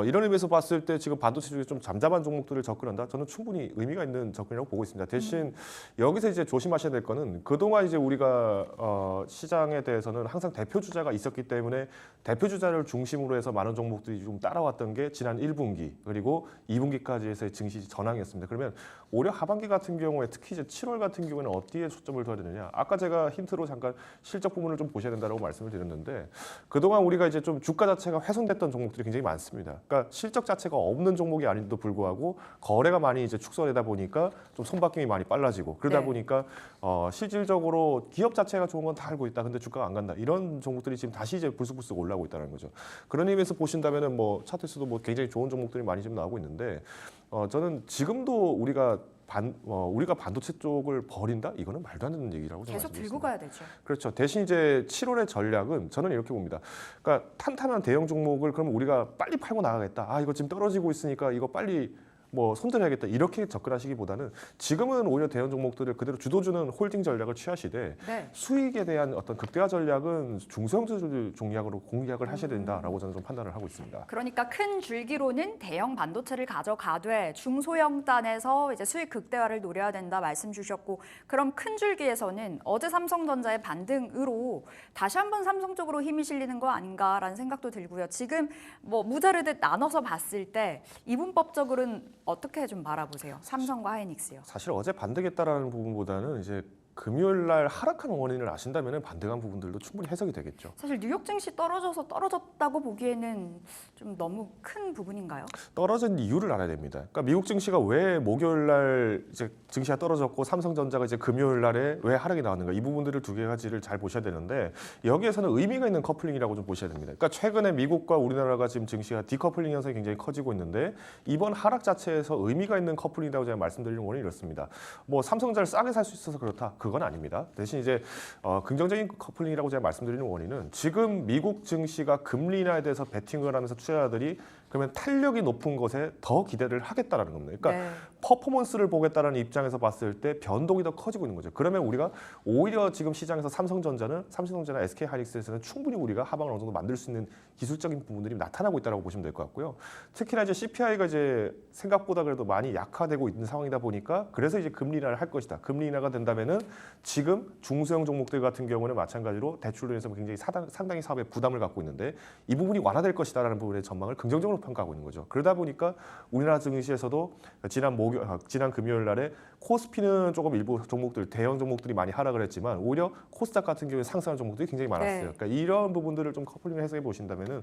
이런 의미에서 봤을 때 지금 반도체 쪽에 좀 잠잠한 종목들을 접근한다. 저는 충분히 의미가 있는 접근이라고 보고 있습니다. 대신 여기서 이제 조심하셔야 될 거는 그동안 이제 우리가 시장에 대해서는 항상 대표 주자가 있었기 때문에 대표 주자를 중심으로 해서 많은 종목들이 좀 따라왔던 게 지난 1분기 그리고 2분기까지 해서의 증시 전황이었습니다. 그러면 올해 하반기 같은 경우에 특히 이제 7월 같은 경우에는 어디에 초점을 둬야 되느냐? 아까 제가 힌트로 잠깐 실적 부분을 좀 보셔야 된다고 말씀을 드렸는데 그동안 우리가 이제 좀 주가 자체가 훼손됐던 종목들이 굉장히 많습니다. 그러니까 실적 자체가 없는 종목이 아닌데도 불구하고 거래가 많이 이제 축소되다 보니까 좀 손바뀜이 많이 빨라지고 그러다 네. 보니까 실질적으로 기업 자체가 좋은 건 다 알고 있다. 근데 주가가 안 간다. 이런 종목들이 지금 다시 이제 불쑥불쑥 올라오고 있다는 거죠. 그런 의미에서 보신다면은 뭐 차트에서도 뭐 굉장히 좋은 종목들이 많이 지금 나오고 있는데 저는 지금도 우리가 반도체 쪽을 버린다? 이거는 말도 안 되는 얘기라고 저는 계속 말씀드리겠습니다. 들고 가야 되죠. 그렇죠. 대신 이제 7월의 전략은 저는 이렇게 봅니다. 그러니까 탄탄한 대형 종목을 그러면 우리가 빨리 팔고 나가겠다. 아, 이거 지금 떨어지고 있으니까 이거 빨리 뭐 손절해야겠다. 이렇게 접근하시기보다는 지금은 오히려 대형 종목들을 그대로 주도주는 홀딩 전략을 취하시되 네. 수익에 대한 어떤 극대화 전략은 중소형주 종약으로 공략을 하셔야 된다라고 저는 좀 판단을 하고 있습니다. 그러니까 큰 줄기로는 대형 반도체를 가져가되 중소형 단에서 이제 수익 극대화를 노려야 된다 말씀 주셨고, 그럼 큰 줄기에서는 어제 삼성전자의 반등으로 다시 한번 삼성 쪽으로 힘이 실리는 거 아닌가라는 생각도 들고요. 지금 뭐 무자르듯 나눠서 봤을 때 이분법적으로는 어떻게 좀 바라보세요? 삼성과 하이닉스요. 사실 어제 반등했다라는 부분보다는 이제 금요일 날 하락한 원인을 아신다면 반등한 부분들도 충분히 해석이 되겠죠. 사실 뉴욕 증시 떨어졌다고 보기에는 좀 너무 큰 부분인가요? 떨어진 이유를 알아야 됩니다. 그러니까 미국 증시가 왜 목요일 날 이제 증시가 떨어졌고 삼성전자가 이제 금요일 날에 왜 하락이 나왔는가, 이 부분들을 두 가지를 잘 보셔야 되는데 여기에서는 의미가 있는 커플링이라고 좀 보셔야 됩니다. 그러니까 최근에 미국과 우리나라가 지금 증시가 디커플링 현상이 굉장히 커지고 있는데 이번 하락 자체에서 의미가 있는 커플링이라고 제가 말씀드리는 원인이 이렇습니다. 뭐 삼성전자를 싸게 살 수 있어서 그렇다, 그건 아닙니다. 대신 이제 긍정적인 커플링이라고 제가 말씀드리는 원인은 지금 미국 증시가 금리 인하에 대해서 베팅을 하면서 투자자들이 그러면 탄력이 높은 것에 더 기대를 하겠다라는 겁니다. 그러니까 네. 퍼포먼스를 보겠다는 입장에서 봤을 때 변동이 더 커지고 있는 거죠. 그러면 우리가 오히려 지금 시장에서 삼성전자나 SK하이닉스에서는 충분히 우리가 하방을 어느 정도 만들 수 있는 기술적인 부분들이 나타나고 있다고 보시면 될 것 같고요. 특히나 이제 CPI가 이제 생각보다 그래도 많이 약화되고 있는 상황이다 보니까 그래서 이제 금리 인하를 할 것이다. 금리 인하가 된다면은 지금 중소형 종목들 같은 경우는 마찬가지로 대출로 인해서 굉장히 상당히 사업에 부담을 갖고 있는데 이 부분이 완화될 것이다라는 부분의 전망을 긍정적으로 평가하고 있는 거죠. 그러다 보니까 우리나라 증시에서도 지난 금요일 날에 코스피는 조금 일부 종목들, 대형 종목들이 많이 하락을 했지만 오히려 코스닥 같은 경우에 상승한 종목들이 굉장히 많았어요. 네. 그러니까 이런 부분들을 좀 커플링을 해석해 보신다면은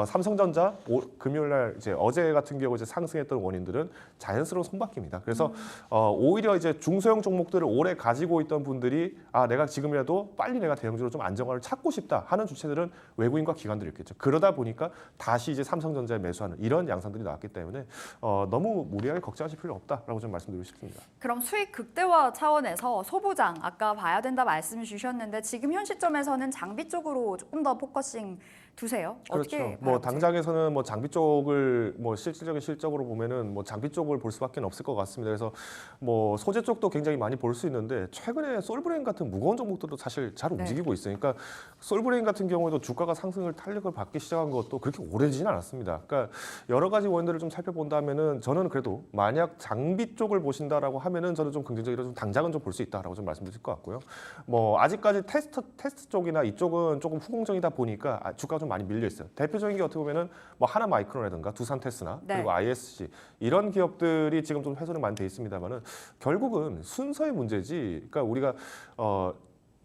삼성전자 금요일 날 이제 어제 같은 경우 이제 상승했던 원인들은 자연스러운 손바뀜니다. 그래서 오히려 이제 중소형 종목들을 오래 가지고 있던 분들이 내가 지금이라도 빨리 내가 대형주로 좀 안정화를 찾고 싶다 하는 주체들은 외국인과 기관들이었겠죠. 그러다 보니까 다시 이제 삼성전자에 매수하는 이런 양상들이 나왔기 때문에 너무 무리하게 걱정하실 필요 없다라고 좀 말씀드리고 싶습니다. 그럼 수익 극대화 차원에서 소부장 아까 봐야 된다 말씀 주셨는데 지금 현 시점에서는 장비 쪽으로 조금 더 포커싱 두세요. 어떻게 그렇죠. 뭐 바라보세요? 당장에서는 뭐 장비 쪽을 뭐 실질적인 실적으로 보면은 뭐 장비 쪽을 볼 수밖에 없을 것 같습니다. 그래서 뭐 소재 쪽도 굉장히 많이 볼 수 있는데 최근에 솔브레인 같은 무거운 종목들도 사실 잘 움직이고 있어요. 그러니까 솔브레인 같은 경우에도 주가가 상승을 탄력을 받기 시작한 것도 그렇게 오래지는 않았습니다. 그러니까 여러 가지 원인들을 좀 살펴본다면은 저는 그래도 만약 장비 쪽을 보신다라고 하면은 저는 좀 긍정적으로 좀 당장은 좀 볼 수 있다라고 좀 말씀드릴 것 같고요. 뭐 아직까지 테스트 쪽이나 이쪽은 조금 후공정이다 보니까 주가가 좀 많이 밀려 있어요. 대표적인 게 어떻게 보면은 뭐 하나마이크론이라든가 두산테스나 네. 그리고 ISC 이런 기업들이 지금 좀 훼손이 많이 돼 있습니다만은 결국은 순서의 문제지. 그러니까 우리가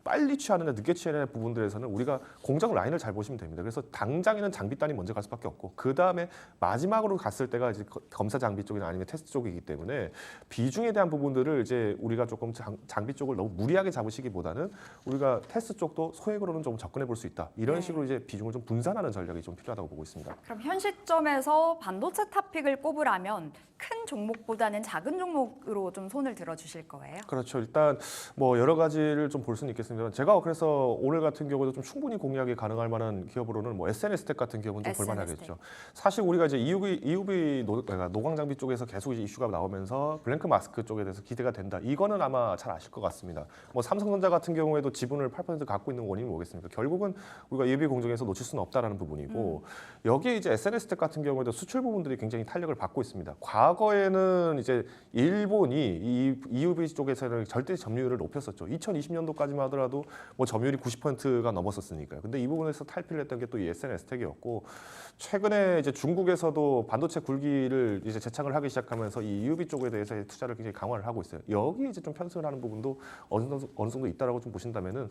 빨리 취하느냐 늦게 취하느냐 부분들에서는 우리가 공정 라인을 잘 보시면 됩니다. 그래서 당장에는 장비단이 먼저 갈 수밖에 없고 그 다음에 마지막으로 갔을 때가 이제 검사 장비 쪽이나 아니면 테스트 쪽이기 때문에 비중에 대한 부분들을 이제 우리가 조금 장비 쪽을 너무 무리하게 잡으시기보다는 우리가 테스트 쪽도 소액으로는 좀 접근해 볼 수 있다. 이런 네. 식으로 이제 비중을 좀 분산하는 전략이 좀 필요하다고 보고 있습니다. 그럼 현 시점에서 반도체 탑픽을 꼽으라면 큰 종목보다는 작은 종목으로 좀 손을 들어 주실 거예요? 그렇죠. 일단 뭐 여러 가지를 좀 볼 수는 있겠습니다. 제가 그래서 오늘 같은 경우도 좀 충분히 공략이 가능할 만한 기업으로는 뭐 SNS텍 같은 경우는 좀 볼만하겠죠. 사실 우리가 이제 EUV 노광 장비 쪽에서 계속 이제 이슈가 나오면서 블랭크 마스크 쪽에 대해서 기대가 된다. 이거는 아마 잘 아실 것 같습니다. 뭐 삼성전자 같은 경우에도 지분을 8% 갖고 있는 원인이 뭐겠습니까? 결국은 우리가 EUV 공정에서 놓칠 수는 없다라는 부분이고 여기에 이제 SNS텍 같은 경우에도 수출 부분들이 굉장히 탄력을 받고 있습니다. 과거에는 이제 일본이 이 EUV 쪽에서는 절대 점유율을 높였었죠. 2020년도까지만 하더라도 뭐 점유율이 90%가 넘었었으니까요. 근데 이 부분에서 탈피를 했던 게 또 이 SNS텍이었고 최근에 이제 중국에서도 반도체 굴기를 이제 재창을 하기 시작하면서 이 EUV 쪽에 대해서 투자를 굉장히 강화를 하고 있어요. 여기 이제 좀 편승을 하는 부분도 어느 정도 있다라고 좀 보신다면은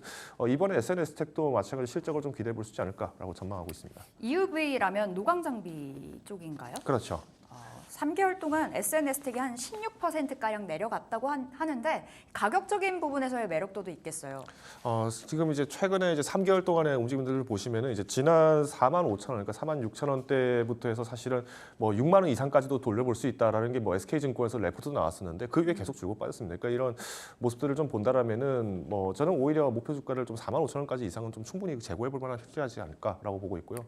이번에 SNS텍도 마찬가지로 실적을 좀 기대해 볼 수 있지 않을까라고 전망하고 있습니다. EUV라면 노광 장비 쪽인가요? 그렇죠. 3개월 동안 SNS 택이 한 16%가량 내려갔다고 하는데 가격적인 부분에서의 매력도도 있겠어요. 지금 이제 최근에 이제 3개월 동안의 움직임들을 보시면은 이제 지난 45,000원, 그러니까 46,000원대부터 해서 사실은 뭐 6만 원 이상까지도 돌려볼 수 있다라는 게 뭐 SK증권에서 레포트도 나왔었는데 그 위에 계속 줄고 빠졌습니다. 그러니까 이런 모습들을 좀 본다라면은 뭐 저는 오히려 목표 주가를 좀 45,000원까지 이상은 좀 충분히 재고해볼 만한 필요하지 않을까라고 보고 있고요.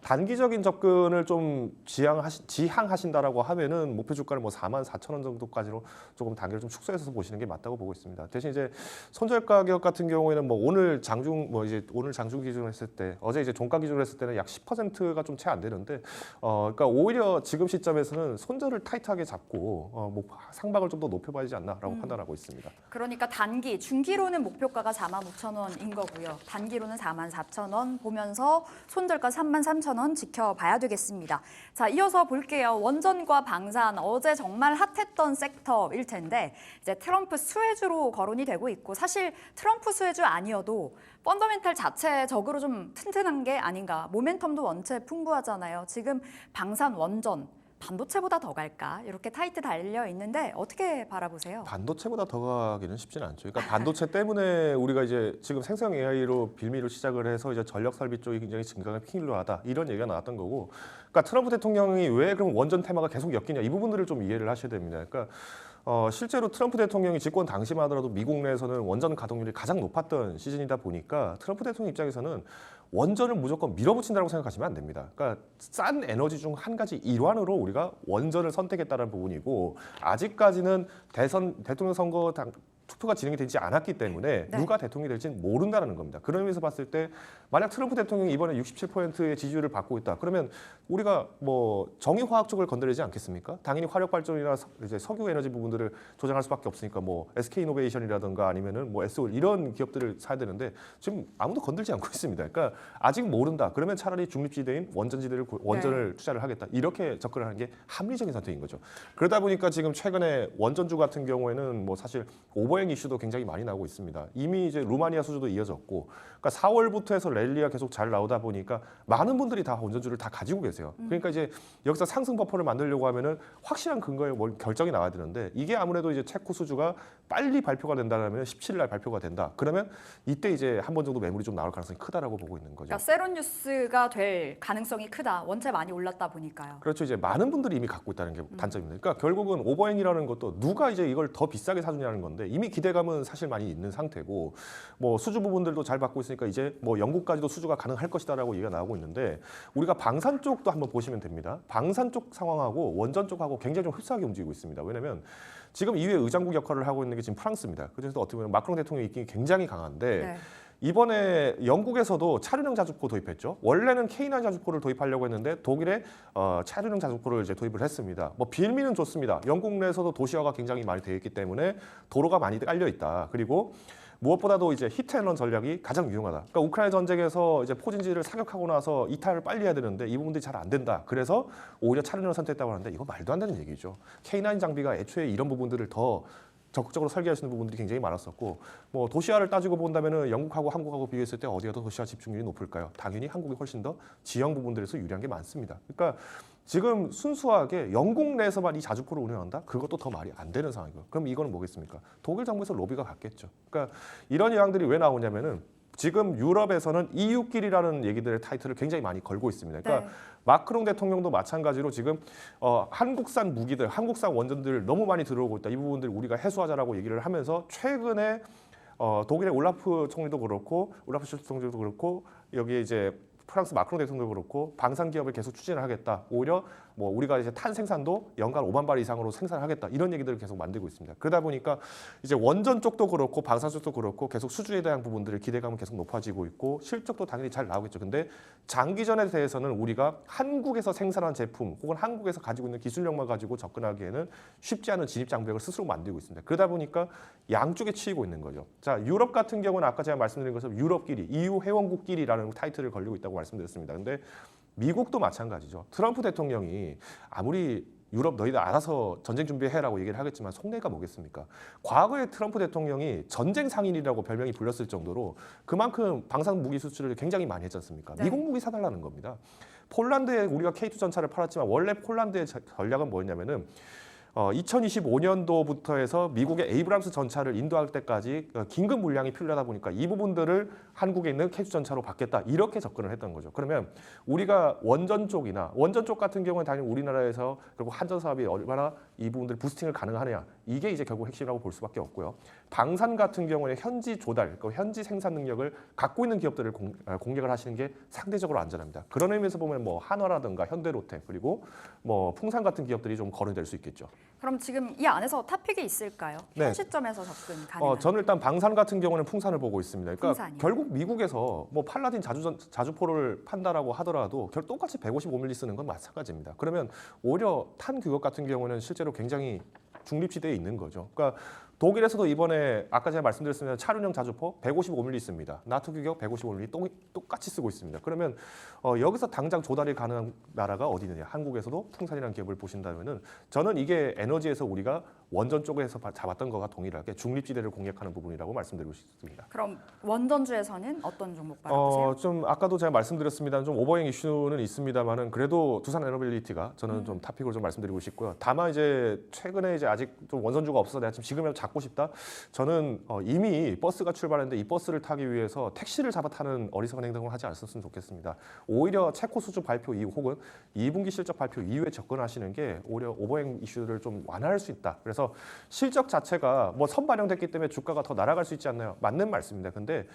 단기적인 접근을 좀 지향하신다라고 하면은 목표 주가를 뭐 44,000원 정도까지로 조금 단계를 좀 축소해서 보시는 게 맞다고 보고 있습니다. 대신 이제 손절 가격 같은 경우에는 뭐 오늘 장중 기준으로 했을 때 어제 이제 종가 기준으로 했을 때는 약 10%가 좀 채 안 되는데 그러니까 오히려 지금 시점에서는 손절을 타이트하게 잡고 뭐 상박을 좀 더 높여봐야 되지 않나라고 판단하고 있습니다. 그러니까 중기로는 목표가가 45,000원인 거고요. 단기로는 44,000원 보면서 손절가 33,000원 지켜봐야 되겠습니다. 자, 이어서 볼게요. 원전과 방산, 어제 정말 핫했던 섹터일 텐데 이제 트럼프 수혜주로 거론이 되고 있고 사실 트럼프 수혜주 아니어도 펀더멘탈 자체적으로 좀 튼튼한 게 아닌가. 모멘텀도 원체 풍부하잖아요. 지금 방산, 원전, 반도체보다 더 갈까? 이렇게 타이트 달려 있는데 어떻게 바라보세요? 반도체보다 더 가기는 쉽지는 않죠. 그러니까 반도체 때문에 우리가 이제 지금 생성 AI로 빌미로 시작을 해서 이제 전력 설비 쪽이 굉장히 증가가 필요하다 이런 얘기가 나왔던 거고. 그러니까 트럼프 대통령이 왜 그럼 원전 테마가 계속 엮이냐 이 부분들을 좀 이해를 하셔야 됩니다. 그러니까 실제로 트럼프 대통령이 집권 당시만 하더라도 미국 내에서는 원전 가동률이 가장 높았던 시즌이다 보니까 트럼프 대통령 입장에서는 원전을 무조건 밀어붙인다고 생각하시면 안 됩니다. 그러니까 싼 에너지 중 한 가지 일환으로 우리가 원전을 선택했다는 부분이고 아직까지는 대통령 선거 투표가 진행이 되지 않았기 때문에 네. 누가 대통령이 될지는 모른다는 겁니다. 그런 의미에서 봤을 때 만약 트럼프 대통령이 이번에 67%의 지지율을 받고 있다. 그러면 우리가 뭐 정유화학 쪽을 건드리지 않겠습니까? 당연히 화력 발전이나 이제 석유 에너지 부분들을 조장할 수밖에 없으니까 뭐 SK 이노베이션이라든가 아니면은 뭐 SOL 이런 기업들을 사야 되는데 지금 아무도 건들지 않고 있습니다. 그러니까 아직 모른다. 그러면 차라리 중립지대인 원전을 투자를 하겠다. 이렇게 접근을 하는 게 합리적인 선택인 거죠. 그러다 보니까 지금 최근에 원전주 같은 경우에는 뭐 사실 오버행 이슈도 굉장히 많이 나오고 있습니다. 이미 이제 루마니아 수주도 이어졌고, 그러니까 4월부터 해서 랠리가 계속 잘 나오다 보니까 많은 분들이 다 원전주를 다 가지고 계세요. 그러니까 이제 여기서 상승 버퍼를 만들려고 하면은 확실한 근거에 결정이 나와야 되는데 이게 아무래도 이제 체코 수주가 빨리 발표가 된다면 17일 날 발표가 된다. 그러면 이때 이제 한 번 정도 매물이 좀 나올 가능성이 크다라고 보고 있는 거죠. 그러니까 세론 뉴스가 될 가능성이 크다. 원체 많이 올랐다 보니까요. 그렇죠. 이제 많은 분들이 이미 갖고 있다는 게 단점입니다. 그러니까 결국은 오버행이라는 것도 누가 이제 이걸 더 비싸게 사주냐는 건데 이미 기대감은 사실 많이 있는 상태고 뭐 수주 부분들도 잘 받고 있으니까 이제 뭐 영국까지도 수주가 가능할 것이다라고 얘기가 나오고 있는데 우리가 방산 쪽도 한번 보시면 됩니다. 방산 쪽 상황하고 원전 쪽하고 굉장히 좀 흡사하게 움직이고 있습니다. 왜냐하면 지금 이후에 의장국 역할을 하고 있는 게 지금 프랑스입니다. 그래서 어떻게 보면 마크롱 대통령의 입김이 굉장히 강한데 네. 이번에 영국에서도 차륜형 자주포 도입했죠. 원래는 K9 자주포를 도입하려고 했는데 독일에 차륜형 자주포를 이제 도입을 했습니다. 뭐 빌미는 좋습니다. 영국 내에서도 도시화가 굉장히 많이 되어 있기 때문에 도로가 많이 깔려 있다. 그리고 무엇보다도 이제 히트앤런 전략이 가장 유용하다. 그러니까 우크라이나 전쟁에서 이제 포진지를 사격하고 나서 이탈을 빨리 해야 되는데 이 부분들이 잘 안 된다. 그래서 오히려 차륜형을 선택했다고 하는데 이거 말도 안 되는 얘기죠. K9 장비가 애초에 이런 부분들을 더 적극적으로 설계하시는 부분들이 굉장히 많았었고 뭐 도시화를 따지고 본다면은 영국하고 한국하고 비교했을 때 어디가 더 도시화 집중률이 높을까요? 당연히 한국이 훨씬 더 지형 부분들에서 유리한 게 많습니다. 그러니까 지금 순수하게 영국 내에서만 이 자주포를 운영한다? 그것도 더 말이 안 되는 상황이고요. 그럼 이거는 뭐겠습니까? 독일 정부에서 로비가 갔겠죠. 그러니까 이런 이야기들이 왜 나오냐면은 지금 유럽에서는 EU끼리라는 얘기들의 타이틀을 굉장히 많이 걸고 있습니다. 그러니까 네. 마크롱 대통령도 마찬가지로 지금 한국산 무기들, 한국산 원전들 너무 많이 들어오고 있다. 이 부분들 우리가 해소하자라고 얘기를 하면서 최근에 독일의 올라프 총리도 그렇고 올라프 숄츠 총리도 그렇고 여기에 이제 프랑스 마크롱 대통령도 그렇고 방산 기업을 계속 추진을 하겠다. 오히려 뭐 우리가 이제 탄 생산도 연간 5만 발 이상으로 생산을 하겠다. 이런 얘기들을 계속 만들고 있습니다. 그러다 보니까 이제 원전 쪽도 그렇고 방산 쪽도 그렇고 계속 수주에 대한 부분들의 기대감은 계속 높아지고 있고 실적도 당연히 잘 나오겠죠. 근데 장기전에 대해서는 우리가 한국에서 생산한 제품 혹은 한국에서 가지고 있는 기술력만 가지고 접근하기에는 쉽지 않은 진입 장벽을 스스로 만들고 있습니다. 그러다 보니까 양쪽에 치이고 있는 거죠. 자, 유럽 같은 경우는 아까 제가 말씀드린 것처럼 유럽끼리, EU 회원국끼리라는 타이틀을 걸리고 있다고 말씀드렸습니다. 근데 미국도 마찬가지죠. 트럼프 대통령이 아무리 유럽 너희들 알아서 전쟁 준비해라고 얘기를 하겠지만 속내가 뭐겠습니까? 과거에 트럼프 대통령이 전쟁 상인이라고 별명이 불렸을 정도로 그만큼 방산 무기 수출을 굉장히 많이 했지 않습니까? 네. 미국 무기 사달라는 겁니다. 폴란드에 우리가 K2 전차를 팔았지만 원래 폴란드의 전략은 뭐였냐면은 2025년도부터 해서 미국의 에이브람스 전차를 인도할 때까지 긴급 물량이 필요하다 보니까 이 부분들을 한국에 있는 K2 전차로 받겠다 이렇게 접근을 했던 거죠. 그러면 우리가 원전 쪽 같은 경우는 당연히 우리나라에서 그리고 한전 사업이 얼마나 이 부분들 부스팅을 가능하느냐 이게 이제 결국 핵심이라고 볼 수밖에 없고요. 방산 같은 경우는 현지 조달, 현지 생산 능력을 갖고 있는 기업들을 공략을 하시는 게 상대적으로 안전합니다. 그런 의미에서 보면 뭐 한화라든가 현대로테 그리고 뭐 풍산 같은 기업들이 좀 거론이 될 수 있겠죠. 그럼 지금 이 안에서 탑픽이 있을까요? 네. 현 시점에서 접근 가능한? 저는 일단 방산 같은 경우는 풍산을 보고 있습니다. 그러니까 풍산이요? 결국 미국에서 뭐 팔라딘 자주포를 판다라고 하더라도 똑같이 155mm 쓰는 건 마찬가지입니다. 그러면 오히려 탄 규격 같은 경우는 실제로 굉장히 중립지대에 있는 거죠. 그러니까 독일에서도 이번에 아까 제가 말씀드렸습니다. 차륜형 자주포 155mm 있습니다. 나토 규격 155mm 똑같이 쓰고 있습니다. 그러면 여기서 당장 조달이 가능한 나라가 어디 있느냐? 한국에서도 풍산이라는 기업을 보신다면은 저는 이게 에너지에서 우리가 원전 쪽에서 잡았던 것과 동일하게 중립지대를 공략하는 부분이라고 말씀드리고 싶습니다. 그럼 원전주에서는 어떤 종목 바라보세요? 좀 아까도 제가 말씀드렸습니다. 좀 오버행 이슈는 있습니다만은 그래도 두산 에너빌리티가 저는 좀 탑픽으로 좀 말씀드리고 싶고요. 다만 이제 최근에 이제 아직 좀 원선주가 없어서 내가 지금이라도 잡고 싶다. 저는 이미 버스가 출발했는데 이 버스를 타기 위해서 택시를 잡아 타는 어리석은 행동을 하지 않았으면 좋겠습니다. 오히려 체코 수주 발표 이후 혹은 2분기 실적 발표 이후에 접근하시는 게 오히려 오버행 이슈를 좀 완화할 수 있다. 그래서 실적 자체가 뭐 선반영됐기 때문에 주가가 더 날아갈 수 있지 않나요? 맞는 말씀입니다. 근데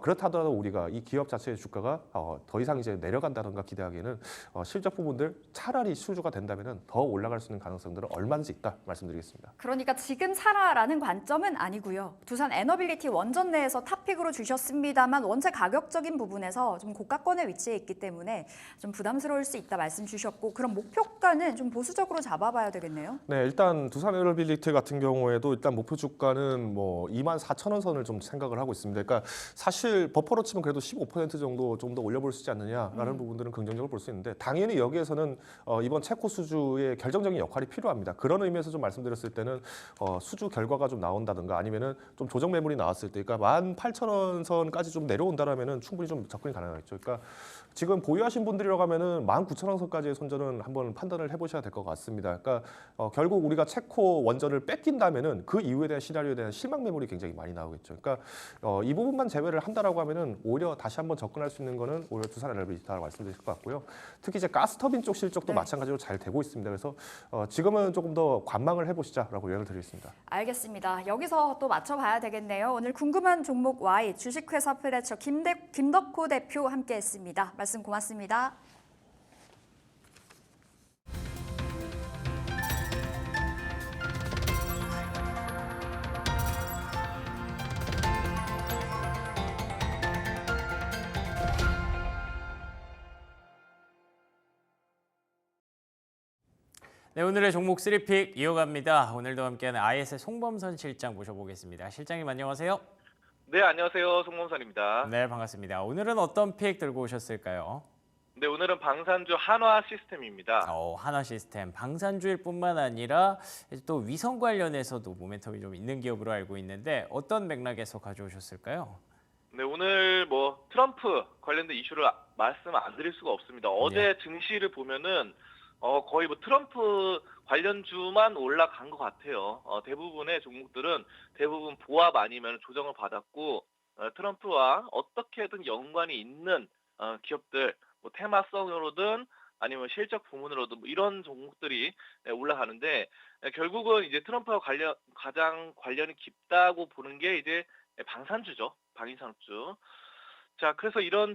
그렇다 하더라도 우리가 이 기업 자체의 주가가 더 이상 이제 내려간다든가 기대하기에는 실적 부분들 차라리 수주가 된다면은 더 올라갈 수 있는 가능성들은 얼마든지 있다 말씀드리겠습니다. 그러니까 지금 사라라는 관점은 아니고요. 두산 에너빌리티 원전 내에서 탑픽으로 주셨습니다만 원체 가격적인 부분에서 좀 고가권에 위치해 있기 때문에 좀 부담스러울 수 있다 말씀 주셨고 그럼 목표가는 좀 보수적으로 잡아봐야 되겠네요. 네, 일단 두산 에너빌리티 같은 경우에도 일단 목표 주가는 뭐 24,000원 선을 좀 생각을 하고 있습니다. 그러니까 사실 버퍼로 치면 그래도 15% 정도 좀 더 올려볼 수 있지 않느냐라는 부분들은 긍정적으로 볼 수 있는데 당연히 여기에서는 이번 체코 수주의 결정적인 역할이 필요합니다. 그런 의미에서 좀 말씀드렸을 때는 수주 결과가 좀 나온다든가 아니면은 좀 조정 매물이 나왔을 때, 그러니까 18,000원 선까지 좀 내려온다라면은 충분히 좀 접근이 가능하겠죠. 그러니까 지금 보유하신 분들이라고 하면은 19,000원 선까지의 손절은 한번 판단을 해보셔야 될 것 같습니다. 그러니까 결국 우리가 체코 원전을 뺏긴다면은 그 이후에 대한 시나리오에 대한 실망 매물이 굉장히 많이 나오겠죠. 그러니까 이 부분만 제외를 한다라고 하면은 오히려 다시 한번 접근할 수 있는 거는 오히려 두산 에너빌리티라고 말씀드릴 것 같고요. 특히 이제 가스터빈 쪽 실적도 마찬가지로 잘 되고 있습니다. 그래서 지금은 조금 더 관망을 해보시자라고 요약을 드리겠습니다. 알겠습니다. 여기서 또 맞춰봐야 되겠네요. 오늘 궁금한 종목 Y 주식회사 플래처 김덕호 대표 함께했습니다. 말씀 고맙습니다. 네, 오늘의 종목 3픽 이어갑니다. 오늘도 함께하는 IS의 송범선 실장 모셔보겠습니다. 실장님 안녕하세요. 네, 안녕하세요. 송범선입니다. 네, 반갑습니다. 오늘은 어떤 픽 들고 오셨을까요? 네, 오늘은 방산주 한화 시스템입니다. 한화 시스템, 방산주일 뿐만 아니라 또 위성 관련해서도 모멘텀이 좀 있는 기업으로 알고 있는데 어떤 맥락에서 가져오셨을까요? 네, 오늘 뭐 트럼프 관련된 이슈를 말씀 안 드릴 수가 없습니다. 어제 증시를 보면은 거의 뭐 트럼프 관련주만 올라간 것 같아요. 대부분의 종목들은 대부분 보합 아니면 조정을 받았고 트럼프와 어떻게든 연관이 있는 기업들, 뭐 테마성으로든 아니면 실적 부문으로든 뭐 이런 종목들이 올라가는데 결국은 이제 트럼프와 가장 관련이 깊다고 보는 게 이제 방산주죠, 방위산업주. 자, 그래서 이런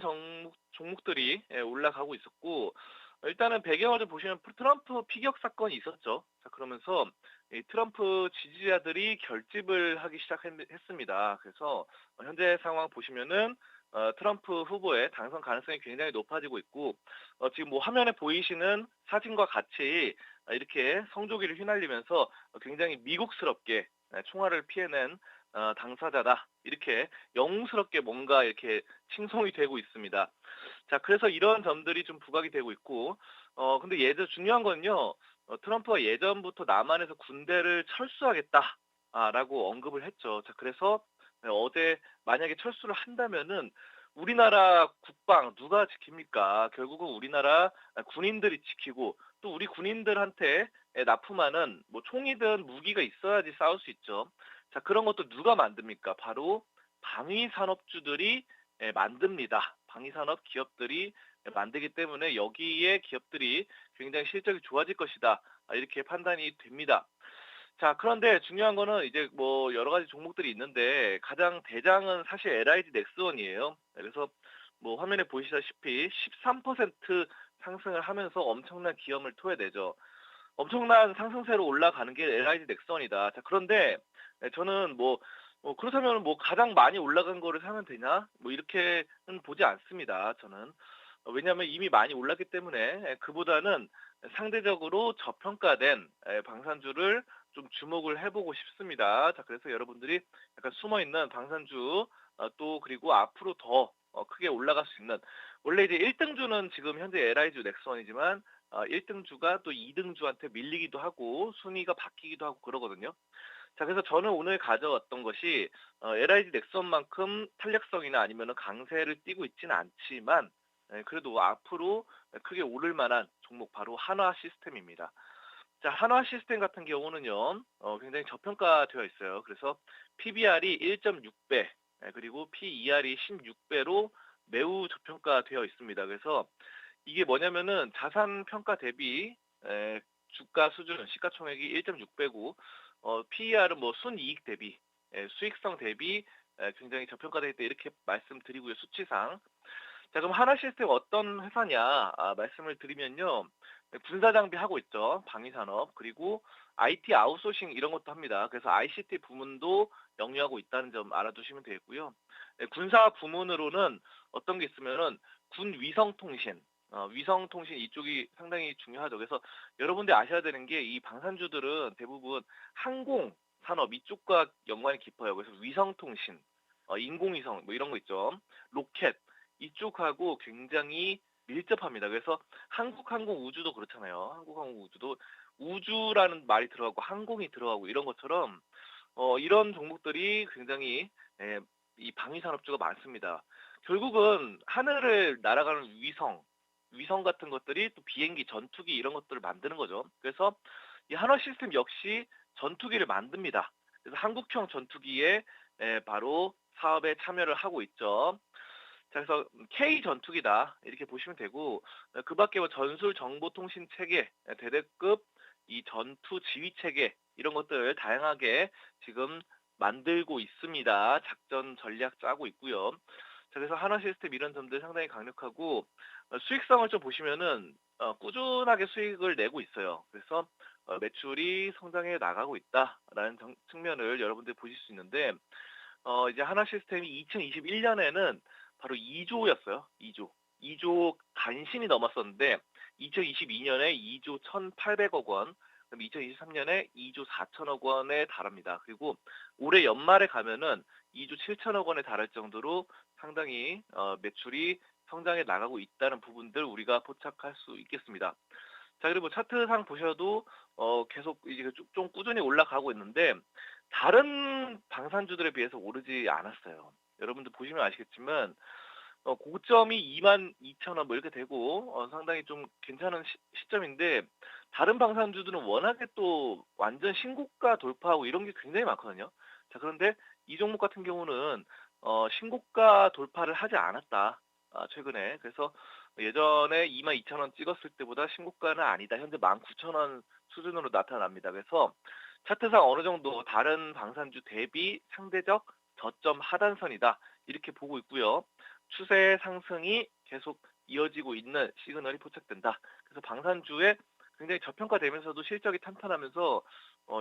종목들이 올라가고 있었고. 일단은 배경을 좀 보시면 트럼프 피격 사건이 있었죠. 자, 그러면서 이 트럼프 지지자들이 결집을 하기 시작했습니다. 그래서 현재 상황 보시면은 트럼프 후보의 당선 가능성이 굉장히 높아지고 있고 지금 뭐 화면에 보이시는 사진과 같이 이렇게 성조기를 휘날리면서 굉장히 미국스럽게 총알을 피해낸 당사자다. 이렇게 영웅스럽게 뭔가 이렇게 칭송이 되고 있습니다. 자, 그래서 이런 점들이 좀 부각이 되고 있고, 근데 중요한 건요, 트럼프가 예전부터 남한에서 군대를 철수하겠다라고 언급을 했죠. 자, 그래서 어제 만약에 철수를 한다면은 우리나라 국방 누가 지킵니까? 결국은 우리나라 군인들이 지키고 또 우리 군인들한테 납품하는 뭐 총이든 무기가 있어야지 싸울 수 있죠. 자, 그런 것도 누가 만듭니까? 바로 방위산업주들이 만듭니다. 방위산업 기업들이 만들기 때문에 여기에 기업들이 굉장히 실적이 좋아질 것이다. 이렇게 판단이 됩니다. 자, 그런데 중요한 거는 이제 뭐 여러 가지 종목들이 있는데 가장 대장은 사실 LIG 넥스원이에요. 그래서 뭐 화면에 보시다시피 13% 상승을 하면서 엄청난 기염을 토해내죠. 엄청난 상승세로 올라가는 게 LIG 넥스원이다. 자, 그런데 저는 그렇다면 뭐 가장 많이 올라간 거를 사면 되냐? 뭐 이렇게는 보지 않습니다. 저는. 왜냐하면 이미 많이 올랐기 때문에 그보다는 상대적으로 저평가된 방산주를 좀 주목을 해보고 싶습니다. 자, 그래서 여러분들이 약간 숨어있는 방산주 또 그리고 앞으로 더 크게 올라갈 수 있는 원래 이제 1등주는 지금 현재 LIG 넥스원이지만 1등주가 또 2등주한테 밀리기도 하고 순위가 바뀌기도 하고 그러거든요. 자, 그래서 저는 오늘 가져왔던 것이 LIG 넥슨만큼 탄력성이나 아니면 강세를 띠고 있지는 않지만 그래도 앞으로 크게 오를 만한 종목 바로 한화 시스템입니다. 자, 한화 시스템 같은 경우는요, 굉장히 저평가되어 있어요. 그래서 PBR이 1.6배, 그리고 PER이 16배로 매우 저평가되어 있습니다. 그래서 이게 뭐냐면은 자산 평가 대비 주가 수준, 시가총액이 1.6배고, PER은 뭐 순이익 대비, 수익성 대비 굉장히 저평가되어 있다 이렇게 말씀드리고요, 수치상. 자, 그럼 한화 시스템 어떤 회사냐 말씀을 드리면요. 군사 장비 하고 있죠. 방위산업. 그리고 IT 아웃소싱 이런 것도 합니다. 그래서 ICT 부문도 영위하고 있다는 점 알아두시면 되겠고요. 군사 부문으로는 어떤 게 있으면은 군 위성통신, 위성통신 이쪽이 상당히 중요하죠. 그래서 여러분들이 아셔야 되는 게 이 방산주들은 대부분 항공 산업 이쪽과 연관이 깊어요. 그래서 위성통신, 인공위성 뭐 이런 거 있죠. 로켓 이쪽하고 굉장히 밀접합니다. 그래서 한국항공우주도 그렇잖아요. 한국항공우주도 우주라는 말이 들어가고 항공이 들어가고 이런 것처럼 이런 종목들이 굉장히 이 방위산업주가 많습니다. 결국은 하늘을 날아가는 위성 같은 것들이 또 비행기, 전투기 이런 것들을 만드는 거죠. 그래서 이 한화 시스템 역시 전투기를 만듭니다. 그래서 한국형 전투기에 바로 사업에 참여를 하고 있죠. 자, 그래서 K 전투기다 이렇게 보시면 되고 그 밖에 뭐 전술 정보통신 체계, 대대급 이 전투 지휘 체계 이런 것들 다양하게 지금 만들고 있습니다. 작전 전략 짜고 있고요. 자, 그래서 한화 시스템 이런 점들 상당히 강력하고 수익성을 좀 보시면은 꾸준하게 수익을 내고 있어요. 그래서 매출이 성장해 나가고 있다라는 측면을 여러분들이 보실 수 있는데 이제 한화 시스템이 2021년에는 바로 2조였어요. 2조 간신히 넘었었는데 2022년에 2조 1,800억 원, 그럼 2023년에 2조 4천억 원에 달합니다. 그리고 올해 연말에 가면은 2조 7천억 원에 달할 정도로 상당히 매출이 성장해 나가고 있다는 부분들 우리가 포착할 수 있겠습니다. 자, 그리고 차트상 보셔도 계속 이제 좀 꾸준히 올라가고 있는데 다른 방산주들에 비해서 오르지 않았어요. 여러분들 보시면 아시겠지만 고점이 22,000원 뭐 이렇게 되고 상당히 좀 괜찮은 시점인데 다른 방산주들은 워낙에 또 완전 신고가 돌파하고 이런 게 굉장히 많거든요. 자, 그런데 이 종목 같은 경우는 신고가 돌파를 하지 않았다. 최근에. 그래서 예전에 22,000원 찍었을 때보다 신고가는 아니다. 현재 19,000원 수준으로 나타납니다. 그래서 차트상 어느 정도 다른 방산주 대비 상대적 저점 하단선이다. 이렇게 보고 있고요. 추세 상승이 계속 이어지고 있는 시그널이 포착된다. 그래서 방산주에 굉장히 저평가되면서도 실적이 탄탄하면서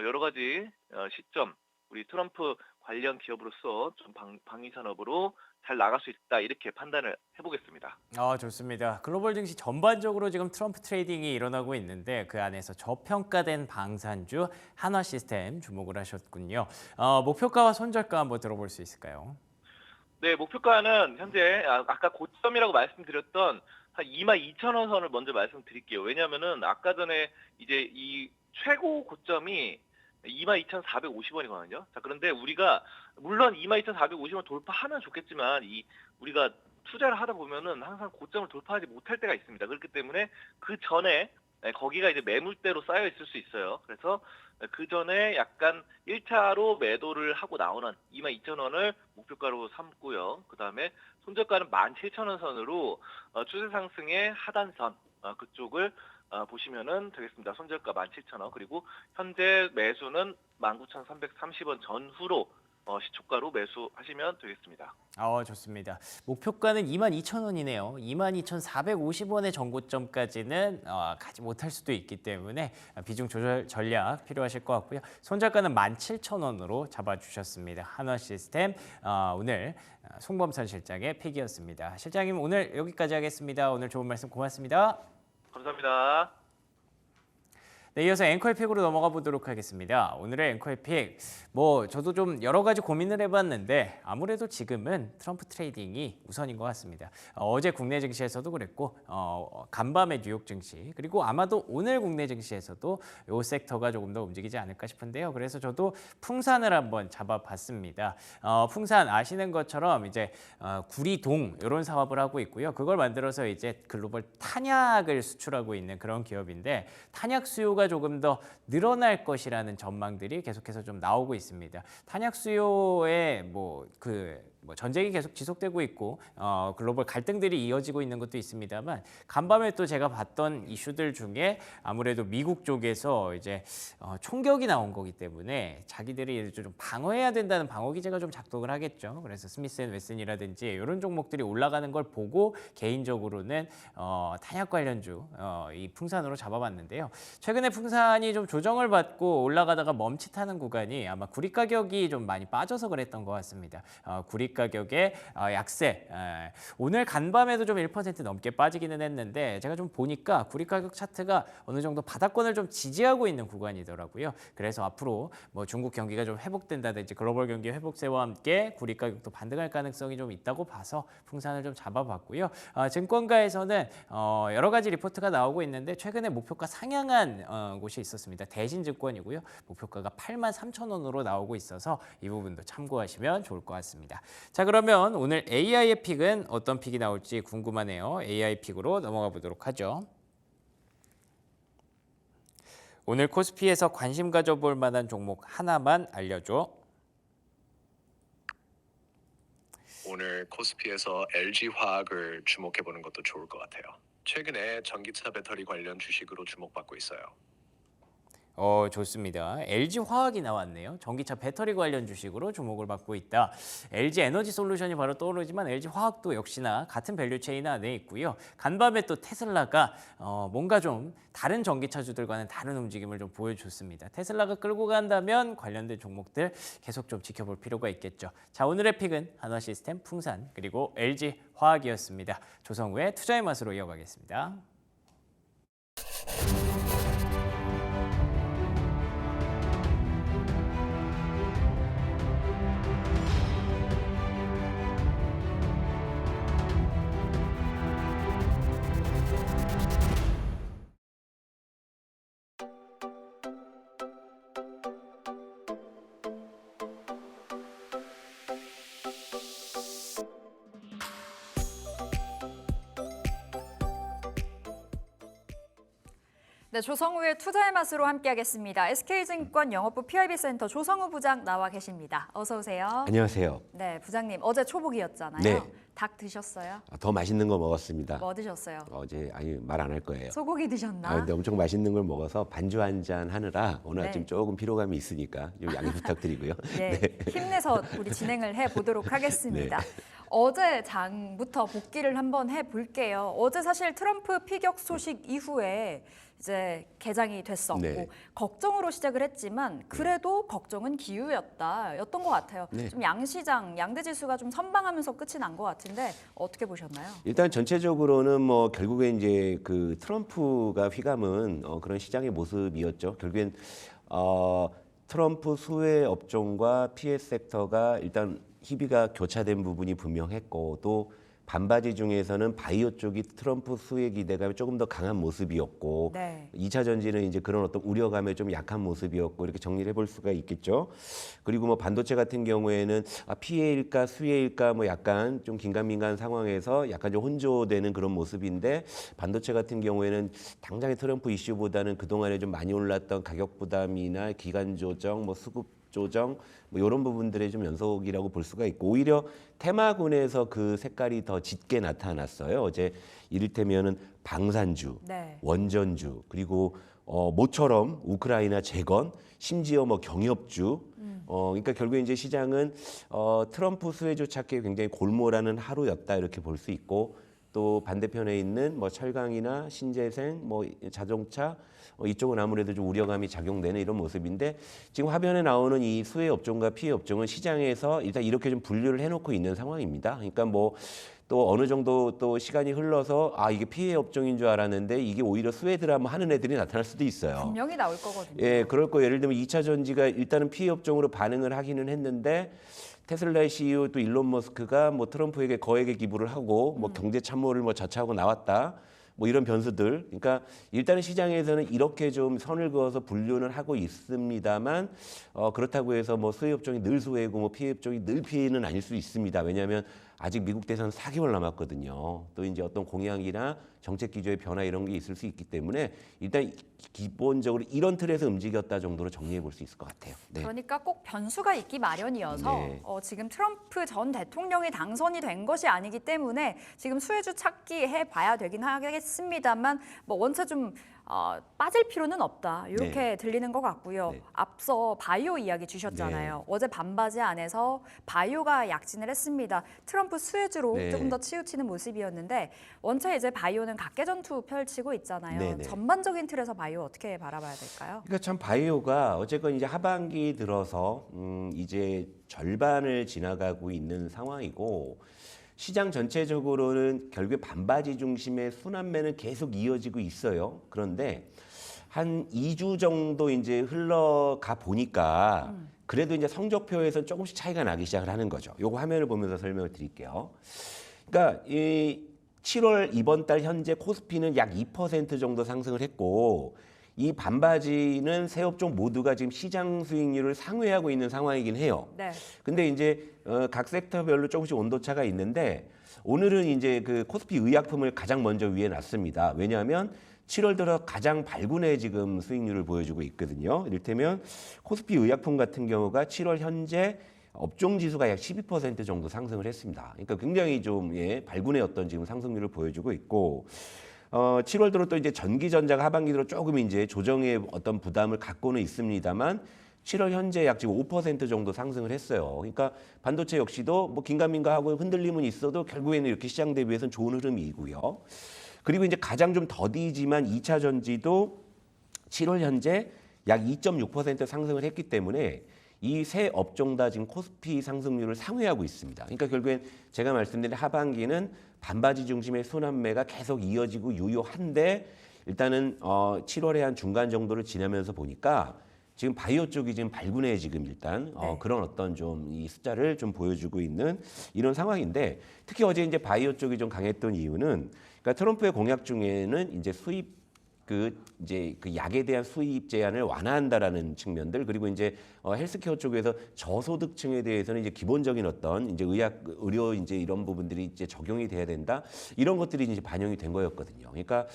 여러 가지 시점 우리 트럼프 관련 기업으로서 좀 방위산업으로 잘 나갈 수 있다 이렇게 판단을 해보겠습니다. 좋습니다. 글로벌 증시 전반적으로 지금 트럼프 트레이딩이 일어나고 있는데 그 안에서 저평가된 방산주 한화 시스템 주목을 하셨군요. 목표가와 손절가 한번 들어볼 수 있을까요? 네, 목표가는 현재 아까 고점이라고 말씀드렸던 한 22,000원 선을 먼저 말씀드릴게요. 왜냐하면은 아까 전에 이제 이 최고 고점이 22,450원이거든요. 자, 그런데 우리가 물론 22,450원 돌파하면 좋겠지만 우리가 투자를 하다 보면은 항상 고점을 돌파하지 못할 때가 있습니다. 그렇기 때문에 그 전에 거기가 이제 매물대로 쌓여 있을 수 있어요. 그래서 그 전에 약간 1차로 매도를 하고 나오는 22,000원을 목표가로 삼고요. 그다음에 손절가는 17,000원 선으로 추세 상승의 하단선 그쪽을 보시면은 되겠습니다. 손절가 17,000원 그리고 현재 매수는 19,330원 전후로 시초가로 매수하시면 되겠습니다. 좋습니다. 목표가는 22,000원이네요. 22,450원의 전고점까지는 가지 못할 수도 있기 때문에 비중 조절 전략 필요하실 것 같고요. 손절가는 17,000원으로 잡아주셨습니다. 한화시스템 오늘 송범선 실장의 픽이었습니다. 실장님 오늘 여기까지 하겠습니다. 오늘 좋은 말씀 고맙습니다. 감사합니다. 네, 이어서 앵커의 픽으로 넘어가 보도록 하겠습니다. 오늘의 앵커의 픽, 저도 좀 여러 가지 고민을 해봤는데 아무래도 지금은 트럼프 트레이딩이 우선인 것 같습니다. 어제 국내 증시에서도 그랬고 간밤에 뉴욕 증시 그리고 아마도 오늘 국내 증시에서도 이 섹터가 조금 더 움직이지 않을까 싶은데요. 그래서 저도 풍산을 한번 잡아봤습니다. 풍산 아시는 것처럼 이제 구리동 이런 사업을 하고 있고요. 그걸 만들어서 이제 글로벌 탄약을 수출하고 있는 그런 기업인데 탄약 수요가 조금 더 늘어날 것이라는 전망들이 계속해서 좀 나오고 있습니다. 탄약 수요에 전쟁이 계속 지속되고 있고 글로벌 갈등들이 이어지고 있는 것도 있습니다만 간밤에 또 제가 봤던 이슈들 중에 아무래도 미국 쪽에서 이제 총격이 나온 거기 때문에 자기들이 좀 방어해야 된다는 방어 기제가 좀 작동을 하겠죠. 그래서 스미스앤웨슨이라든지 이런 종목들이 올라가는 걸 보고 개인적으로는 탄약 관련주 이 풍산으로 잡아봤는데요. 최근에 풍산이 좀 조정을 받고 올라가다가 멈칫하는 구간이 아마 구리 가격이 좀 많이 빠져서 그랬던 것 같습니다. 구리 가격의 약세 오늘 간밤에도 좀 1% 넘게 빠지기는 했는데 제가 좀 보니까 구리 가격 차트가 어느 정도 바닥권을 좀 지지하고 있는 구간이더라고요. 그래서 앞으로 중국 경기가 좀 회복된다든지 글로벌 경기 회복세와 함께 구리 가격도 반등할 가능성이 좀 있다고 봐서 풍산을 좀 잡아봤고요. 증권가에서는 여러 가지 리포트가 나오고 있는데 최근에 목표가 상향한 곳이 있었습니다. 대신증권이고요. 목표가가 83,000원으로 나오고 있어서 이 부분도 참고하시면 좋을 것 같습니다. 자, 그러면 오늘 AI의 픽은 어떤 픽이 나올지 궁금하네요. AI 픽으로 넘어가 보도록 하죠. 오늘 코스피에서 관심 가져볼 만한 종목 하나만 알려줘. 오늘 코스피에서 LG화학을 주목해보는 것도 좋을 것 같아요. 최근에 전기차 배터리 관련 주식으로 주목받고 있어요. 좋습니다. LG화학이 나왔네요. 전기차 배터리 관련 주식으로 주목을 받고 있다. LG에너지솔루션이 바로 떠오르지만 LG화학도 역시나 같은 밸류체인 안에 있고요. 간밤에 또 테슬라가 뭔가 좀 다른 전기차주들과는 다른 움직임을 좀 보여줬습니다. 테슬라가 끌고 간다면 관련된 종목들 계속 좀 지켜볼 필요가 있겠죠. 자, 오늘의 픽은 한화시스템, 풍산 그리고 LG화학이었습니다. 조성우의 투자의 맛으로 이어가겠습니다. 네, 조성우의 투자의 맛으로 함께하겠습니다. SK증권 영업부 PIB센터 조성우 부장 나와 계십니다. 어서 오세요. 안녕하세요. 네, 부장님 어제 초복이었잖아요. 네. 닭 드셨어요? 더 맛있는 거 먹었습니다. 뭐 드셨어요? 어제 말 안 할 거예요. 소고기 드셨나? 근데 엄청 맛있는 걸 먹어서 반주 한 잔 하느라 오늘 네. 아침 조금 피로감이 있으니까 좀 양해 부탁드리고요. 네, 힘내서 우리 진행을 해보도록 하겠습니다. 어제 장부터 복기를 한번 해볼게요. 어제 사실 트럼프 피격 소식 이후에 이제 개장이 됐었고 네. 걱정으로 시작을 했지만 그래도 걱정은 기우였던 것 같아요. 네. 좀 양시장, 양대지수가 좀 선방하면서 끝이 난 것 같은데 어떻게 보셨나요? 일단 전체적으로는 결국에 이제 그 트럼프가 휘감은 그런 시장의 모습이었죠. 결국엔 트럼프 수혜 업종과 피해 섹터가 일단 희비가 교차된 부분이 분명했고 또 반바지 중에서는 바이오 쪽이 트럼프 수혜 기대감이 조금 더 강한 모습이었고 네. 2차 전지는 이제 그런 어떤 우려감에 좀 약한 모습이었고 이렇게 정리를 해볼 수가 있겠죠. 그리고 뭐 반도체 같은 경우에는 피해일까 수혜일까 뭐 약간 좀 긴가민가한 상황에서 약간 좀 혼조되는 그런 모습인데 반도체 같은 경우에는 당장의 트럼프 이슈보다는 그동안에 좀 많이 올랐던 가격 부담이나 기간 조정, 뭐 수급 조정 뭐 이런 부분들의 좀 연속이라고 볼 수가 있고 오히려 테마군에서 그 색깔이 더 짙게 나타났어요. 어제 이를테면은 방산주, 네. 원전주 그리고 모처럼 우크라이나 재건 심지어 뭐 경협주 그러니까 결국에 이제 시장은 트럼프 수혜주 찾기에 굉장히 골몰하는 하루였다 이렇게 볼 수 있고 또 반대편에 있는 뭐 철강이나 신재생, 뭐 자동차 이쪽은 아무래도 좀 우려감이 작용되는 이런 모습인데 지금 화면에 나오는 이 수혜 업종과 피해 업종은 시장에서 일단 이렇게 좀 분류를 해놓고 있는 상황입니다. 그러니까 뭐 또 어느 정도 또 시간이 흘러서 이게 피해 업종인 줄 알았는데 이게 오히려 수혜 드라마 하는 애들이 나타날 수도 있어요. 분명히 나올 거거든요. 예, 그럴 거 예를 들면 2차 전지가 일단은 피해 업종으로 반응을 하기는 했는데 테슬라의 CEO 또 일론 머스크가 뭐 트럼프에게 거액의 기부를 하고 뭐 경제 참모를 뭐 자처하고 나왔다. 뭐 이런 변수들. 그러니까 일단은 시장에서는 이렇게 좀 선을 그어서 분류는 하고 있습니다만 그렇다고 해서 뭐 수혜 업종이 늘 수혜고 뭐 피해 업종이 늘 피해는 아닐 수 있습니다. 왜냐하면 아직 미국 대선 4개월 남았거든요. 또 이제 어떤 공약이나 정책 기조의 변화 이런 게 있을 수 있기 때문에 일단 기본적으로 이런 틀에서 움직였다 정도로 정리해 볼 수 있을 것 같아요. 네. 그러니까 꼭 변수가 있기 마련이어서 네. 지금 트럼프 전 대통령이 당선이 된 것이 아니기 때문에 지금 수혜주 찾기 해봐야 되긴 하겠습니다만 뭐 원체 좀 빠질 필요는 없다 이렇게 들리는 것 같고요. 네. 앞서 바이오 이야기 주셨잖아요. 어제 반바지 안에서 바이오가 약진을 했습니다. 트럼프 수혜주로 네. 조금 더 치우치는 모습이었는데 원체 이제 바이오는 각계전투 펼치고 있잖아요. 네, 네. 전반적인 틀에서 바이오 어떻게 바라봐야 될까요? 그러니까 참 바이오가 어쨌건 이제 하반기 들어서 이제 절반을 지나가고 있는 상황이고 시장 전체적으로는 결국에 반바지 중심의 순환매는 계속 이어지고 있어요. 그런데 한 2주 정도 이제 흘러가 보니까 그래도 이제 성적표에서 조금씩 차이가 나기 시작을 하는 거죠. 요거 화면을 보면서 설명을 드릴게요. 그러니까 이 7월 이번 달 현재 코스피는 약 2% 정도 상승을 했고 이 반바지는 세 업종 모두가 지금 시장 수익률을 상회하고 있는 상황이긴 해요. 네. 근데 이제 각 섹터별로 조금씩 온도차가 있는데 오늘은 이제 그 코스피 의약품을 가장 먼저 위에 놨습니다. 왜냐하면 7월 들어 가장 발군의 지금 수익률을 보여주고 있거든요. 이를테면 코스피 의약품 같은 경우가 7월 현재 업종 지수가 약 12% 정도 상승을 했습니다. 그러니까 굉장히 좀 발군의 어떤 지금 상승률을 보여주고 있고 7월 들어 또 이제 전기전자가 하반기 들어 조금 이제 조정의 어떤 부담을 갖고는 있습니다만 7월 현재 약 지금 5% 정도 상승을 했어요. 그러니까 반도체 역시도 뭐 긴가민가하고 흔들림은 있어도 결국에는 이렇게 시장 대비해서는 좋은 흐름이고요. 그리고 이제 가장 좀 더디지만 2차 전지도 7월 현재 약 2.6% 상승을 했기 때문에 이 세 업종 다 지금 코스피 상승률을 상회하고 있습니다. 그러니까 결국엔 제가 말씀드린 하반기는 반바지 중심의 순환매가 계속 이어지고 유효한데 일단은 7월에 한 중간 정도를 지나면서 보니까 지금 바이오 쪽이 지금 발군에 지금 일단 그런 어떤 좀 이 숫자를 좀 보여주고 있는 이런 상황인데 특히 어제 이제 바이오 쪽이 좀 강했던 이유는 그러니까 트럼프의 공약 중에는 이제 수입 그 약에 대한 수입 제한을 완화한다라는 측면들 그리고 이제 헬스케어 쪽에서 저소득층에 대해서는 이제 기본적인 어떤 이제 의료 이제 이런 부분들이 이제 적용이 돼야 된다 이런 것들이 이제 반영이 된 거였거든요. 그러니까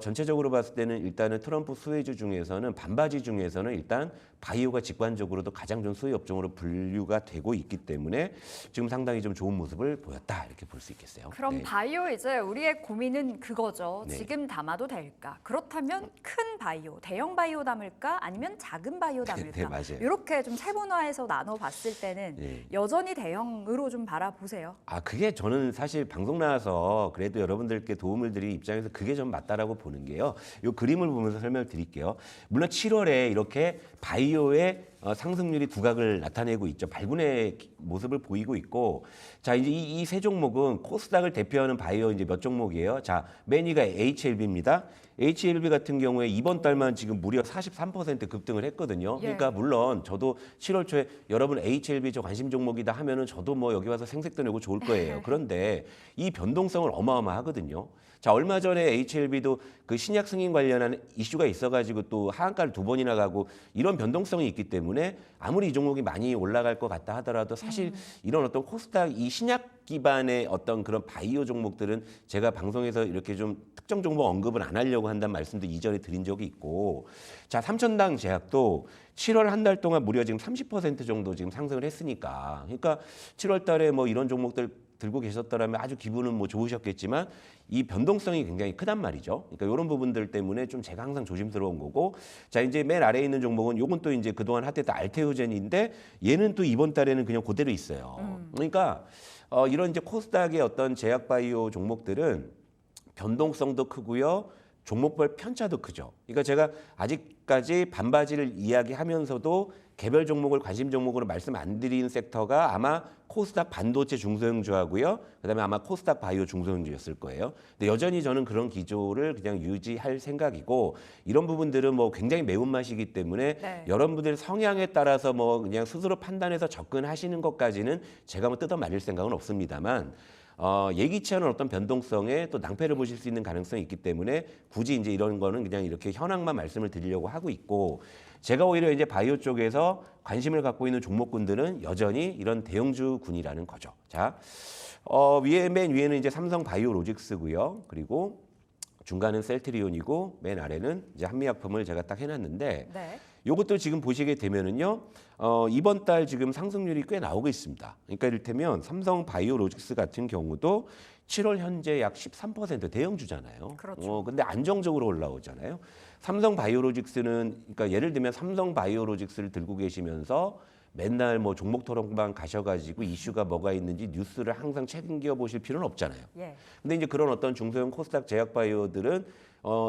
전체적으로 봤을 때는 일단은 트럼프 수혜주 중에서는 반바지 중에서는 일단 바이오가 직관적으로도 가장 좀 수혜 업종으로 분류가 되고 있기 때문에 지금 상당히 좀 좋은 모습을 보였다 이렇게 볼 수 있겠어요. 그럼 네. 바이오 이제 우리의 고민은 그거죠. 네. 지금 담아도 될까? 그렇다면 큰 바이오, 대형 바이오 담을까? 아니면 작은 바이오 담을까? 네, 맞아요. 이렇게 좀 세분화해서 나눠 봤을 때는 네. 여전히 대형으로 좀 바라보세요. 그게 저는 사실 방송 나와서 그래도 여러분들께 도움을 드릴 입장에서 그게 좀 맞다라고 보는 게요. 이 그림을 보면서 설명을 드릴게요. 물론 7월에 이렇게 바이오의 상승률이 두각을 나타내고 있죠. 발군의 모습을 보이고 있고, 자 이제 이 세 종목은 코스닥을 대표하는 바이오 이제 몇 종목이에요. 자, 맨 위가 HLB입니다. HLB 같은 경우에 이번 달만 지금 무려 43% 급등을 했거든요. 예. 그러니까 물론 저도 7월 초에 여러분 HLB 저 관심 종목이다 하면은 저도 뭐 여기 와서 생색도 내고 좋을 거예요. 그런데 이 변동성은 어마어마하거든요. 자, 얼마 전에 HLB도 그 신약 승인 관련한 이슈가 있어가지고 또 하한가를 2번이나 가고 이런 변동성이 있기 때문에 아무리 이 종목이 많이 올라갈 것 같다 하더라도 사실 이런 어떤 코스닥 이 신약 기반의 어떤 그런 바이오 종목들은 제가 방송에서 이렇게 좀 특정 종목 언급을 안 하려고 한다는 말씀도 이전에 드린 적이 있고, 자, 삼천당 제약도 7월 한 달 동안 무려 지금 30% 정도 지금 상승을 했으니까, 그러니까 7월 달에 뭐 이런 종목들 들고 계셨더라면 아주 기분은 뭐 좋으셨겠지만 이 변동성이 굉장히 크단 말이죠. 그러니까 이런 부분들 때문에 좀 제가 항상 조심스러운 거고, 자 이제 맨 아래에 있는 종목은 요건 또 이제 그동안 핫했던 알테오젠인데 얘는 또 이번 달에는 그냥 그대로 있어요. 그러니까 이런 이제 코스닥의 어떤 제약 바이오 종목들은 변동성도 크고요. 종목별 편차도 크죠. 그러니까 제가 아직까지 반바지를 이야기하면서도 개별 종목을 관심 종목으로 말씀 안 드린 섹터가 아마 코스닥 반도체 중소형주하고요. 그다음에 아마 코스닥 바이오 중소형주였을 거예요. 근데 여전히 저는 그런 기조를 그냥 유지할 생각이고, 이런 부분들은 뭐 굉장히 매운맛이기 때문에 네. 여러분들 성향에 따라서 뭐 그냥 스스로 판단해서 접근하시는 것까지는 제가 뭐 뜯어 말릴 생각은 없습니다만, 예기치 않은 어떤 변동성에 또 낭패를 보실 수 있는 가능성이 있기 때문에 굳이 이제 이런 거는 그냥 이렇게 현황만 말씀을 드리려고 하고 있고, 제가 오히려 이제 바이오 쪽에서 관심을 갖고 있는 종목군들은 여전히 이런 대형주군이라는 거죠. 자, 맨 위에는 이제 삼성 바이오로직스고요. 그리고 중간은 셀트리온이고 맨 아래는 이제 한미약품을 제가 딱 해놨는데, 네. 요것도 지금 보시게 되면은요, 이번 달 지금 상승률이 꽤 나오고 있습니다. 그러니까 이를테면 삼성 바이오로직스 같은 경우도 7월 현재 약 13% 대형주잖아요. 그렇죠. 근데 안정적으로 올라오잖아요. 삼성 바이오로직스는, 그러니까 예를 들면 삼성 바이오로직스를 들고 계시면서 맨날 뭐 종목 토론방 가셔가지고 이슈가 뭐가 있는지 뉴스를 항상 챙겨 보실 필요는 없잖아요. 예. 근데 이제 그런 어떤 중소형 코스닥 제약 바이오들은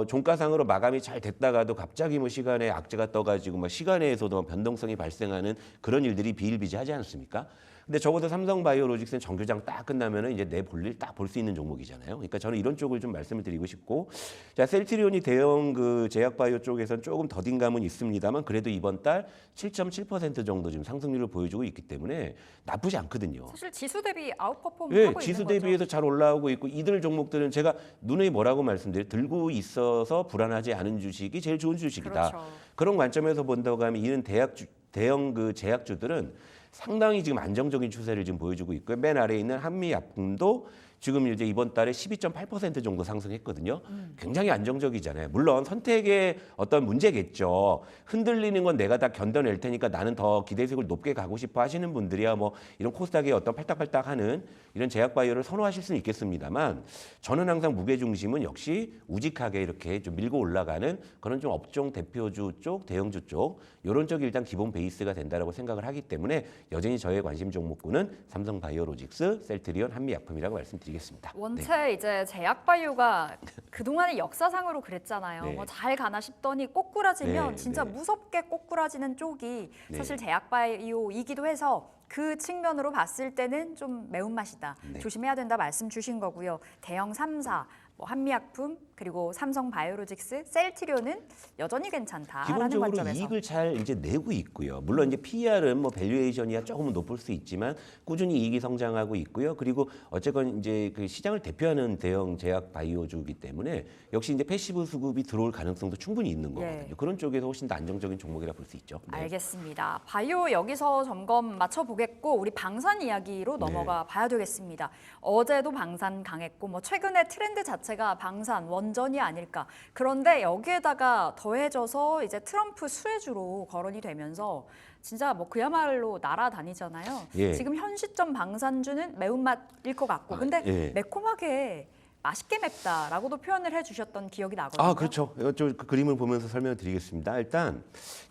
종가상으로 마감이 잘 됐다가도 갑자기 뭐 시간에 악재가 떠가지고 뭐 시간에서도 변동성이 발생하는 그런 일들이 비일비재하지 않습니까? 근데 적어도 삼성 바이오로직스는 정규장 딱 끝나면은 이제 내 볼일 딱 볼 수 있는 종목이잖아요. 그러니까 저는 이런 쪽을 좀 말씀을 드리고 싶고, 자, 셀트리온이 대형 그 제약 바이오 쪽에서는 조금 더딘 감은 있습니다만 그래도 이번 달 7.7% 정도 지금 상승률을 보여주고 있기 때문에 나쁘지 않거든요. 사실 지수 대비 아웃퍼폼 예, 하고 지수 있는 거죠. 대비해서 잘 올라오고 있고, 이들 종목들은 제가 누누이 뭐라고 말씀드려요. 들고 있어서 불안하지 않은 주식이 제일 좋은 주식이다. 그렇죠. 그런 관점에서 본다고 하면 이런 대형 그 제약주들은 상당히 지금 안정적인 추세를 지금 보여주고 있고요. 맨 아래에 있는 한미약품도 지금 이제 이번 달에 12.8% 정도 상승했거든요. 굉장히 안정적이잖아요. 물론 선택의 어떤 문제겠죠. 흔들리는 건 내가 다 견뎌낼 테니까 나는 더 기대수익을 높게 가고 싶어 하시는 분들이야 뭐 이런 코스닥의 어떤 팔딱팔딱하는 이런 제약 바이오를 선호하실 수는 있겠습니다만, 저는 항상 무게 중심은 역시 우직하게 이렇게 좀 밀고 올라가는 그런 좀 업종 대표주 쪽, 대형주 쪽 이런 쪽이 일단 기본 베이스가 된다라고 생각을 하기 때문에 여전히 저의 관심 종목군은 삼성 바이오로직스, 셀트리온, 한미약품이라고 말씀드리겠습니다. 원체 이제 제약 바이오가 그동안의 역사상으로 그랬잖아요. 네. 뭐 잘 가나 싶더니 꼬꾸라지면 네, 진짜 네. 무섭게 꼬꾸라지는 쪽이 네. 사실 제약 바이오이기도 해서 그 측면으로 봤을 때는 좀 매운맛이다. 네. 조심해야 된다 말씀 주신 거고요. 대형 3사, 뭐 한미약품, 그리고 삼성 바이오로직스, 셀트리온은 여전히 괜찮다라는 기본적으로 관점에서. 이익을 잘 이제 내고 있고요. 물론 이제 PER은 뭐 밸류에이션이야 조금은 높을 수 있지만 꾸준히 이익이 성장하고 있고요. 그리고 어쨌건 이제 그 시장을 대표하는 대형 제약 바이오주이기 때문에 역시 이제 패시브 수급이 들어올 가능성도 충분히 있는 거거든요. 예. 그런 쪽에서 훨씬 더 안정적인 종목이라 볼 수 있죠. 네. 알겠습니다. 바이오 여기서 점검 맞춰보겠고, 우리 방산 이야기로 네. 넘어가 봐야 되겠습니다. 어제도 방산 강했고, 뭐 최근에 트렌드 자체가 방산 원전이 아닐까. 그런데 여기에다가 더해져서 이제 트럼프 수혜주로 거론이 되면서 진짜 뭐 그야말로 날아다니잖아요. 예. 지금 현 시점 방산주는 매운맛일 것 같고, 근데 예. 매콤하게 맛있게 맵다라고도 표현을 해주셨던 기억이 나거든요. 아, 그렇죠. 이거 그 그림을 보면서 설명을 드리겠습니다. 일단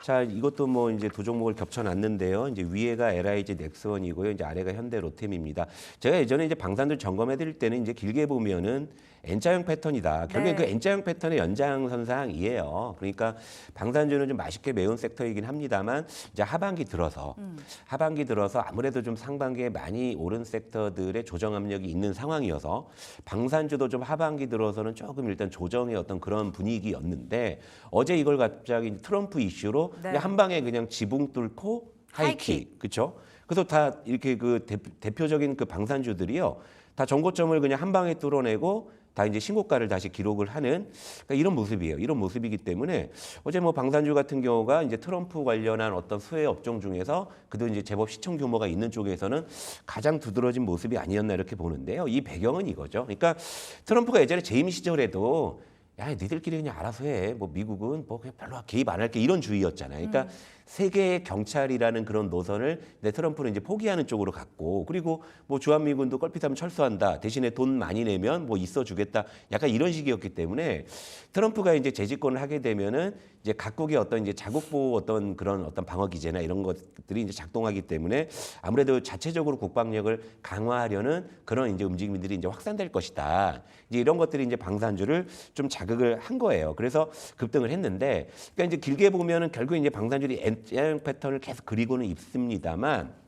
자, 이것도 뭐 이제 두 종목을 겹쳐놨는데요. 이제 위에가 LIG 넥스원이고요. 이제 아래가 현대 로템입니다. 제가 예전에 이제 방산들 점검해드릴 때는 이제 길게 보면은 N자형 패턴이다. 결국엔 그 N자형 패턴의 연장선상이에요. 그러니까 방산주는 좀 맛있게 매운 섹터이긴 합니다만 이제 하반기 들어서 아무래도 좀 상반기에 많이 오른 섹터들의 조정 압력이 있는 상황이어서 방산주도 좀 하반기 들어서는 조금 일단 조정의 어떤 그런 분위기였는데 어제 이걸 갑자기 트럼프 이슈로 네. 그냥 한 방에 그냥 지붕 뚫고 하이킥, 그렇죠? 그래서 다 이렇게 그 대표적인 그 방산주들이요, 다 전고점을 그냥 한 방에 뚫어내고 다 이제 신고가를 다시 기록을 하는 그러니까 이런 모습이에요. 이런 모습이기 때문에 어제 뭐 방산주 같은 경우가 이제 트럼프 관련한 어떤 수혜 업종 중에서 그도 이제 제법 시총 규모가 있는 쪽에서는 가장 두드러진 모습이 아니었나 이렇게 보는데요. 이 배경은 이거죠. 그러니까 트럼프가 예전에 재임 시절에도 야, 니들끼리 그냥 알아서 해. 뭐 미국은 뭐 그냥 별로 개입 안 할게 이런 주의였잖아요. 그러니까 세계의 경찰이라는 그런 노선을 트럼프는 이제 포기하는 쪽으로 갔고, 그리고 뭐 주한미군도 껄핏하면 철수한다. 대신에 돈 많이 내면 뭐 있어주겠다. 약간 이런 식이었기 때문에 트럼프가 이제 재집권을 하게 되면은 이제 각국의 어떤 이제 자국 보호 어떤 그런 어떤 방어 기제나 이런 것들이 이제 작동하기 때문에 아무래도 자체적으로 국방력을 강화하려는 그런 이제 움직임들이 이제 확산될 것이다. 이제 이런 것들이 이제 방산주를 좀 자극을 한 거예요. 그래서 급등을 했는데, 그러니까 이제 길게 보면은 결국 이제 방산주들이 N자형 패턴을 계속 그리고는 있습니다만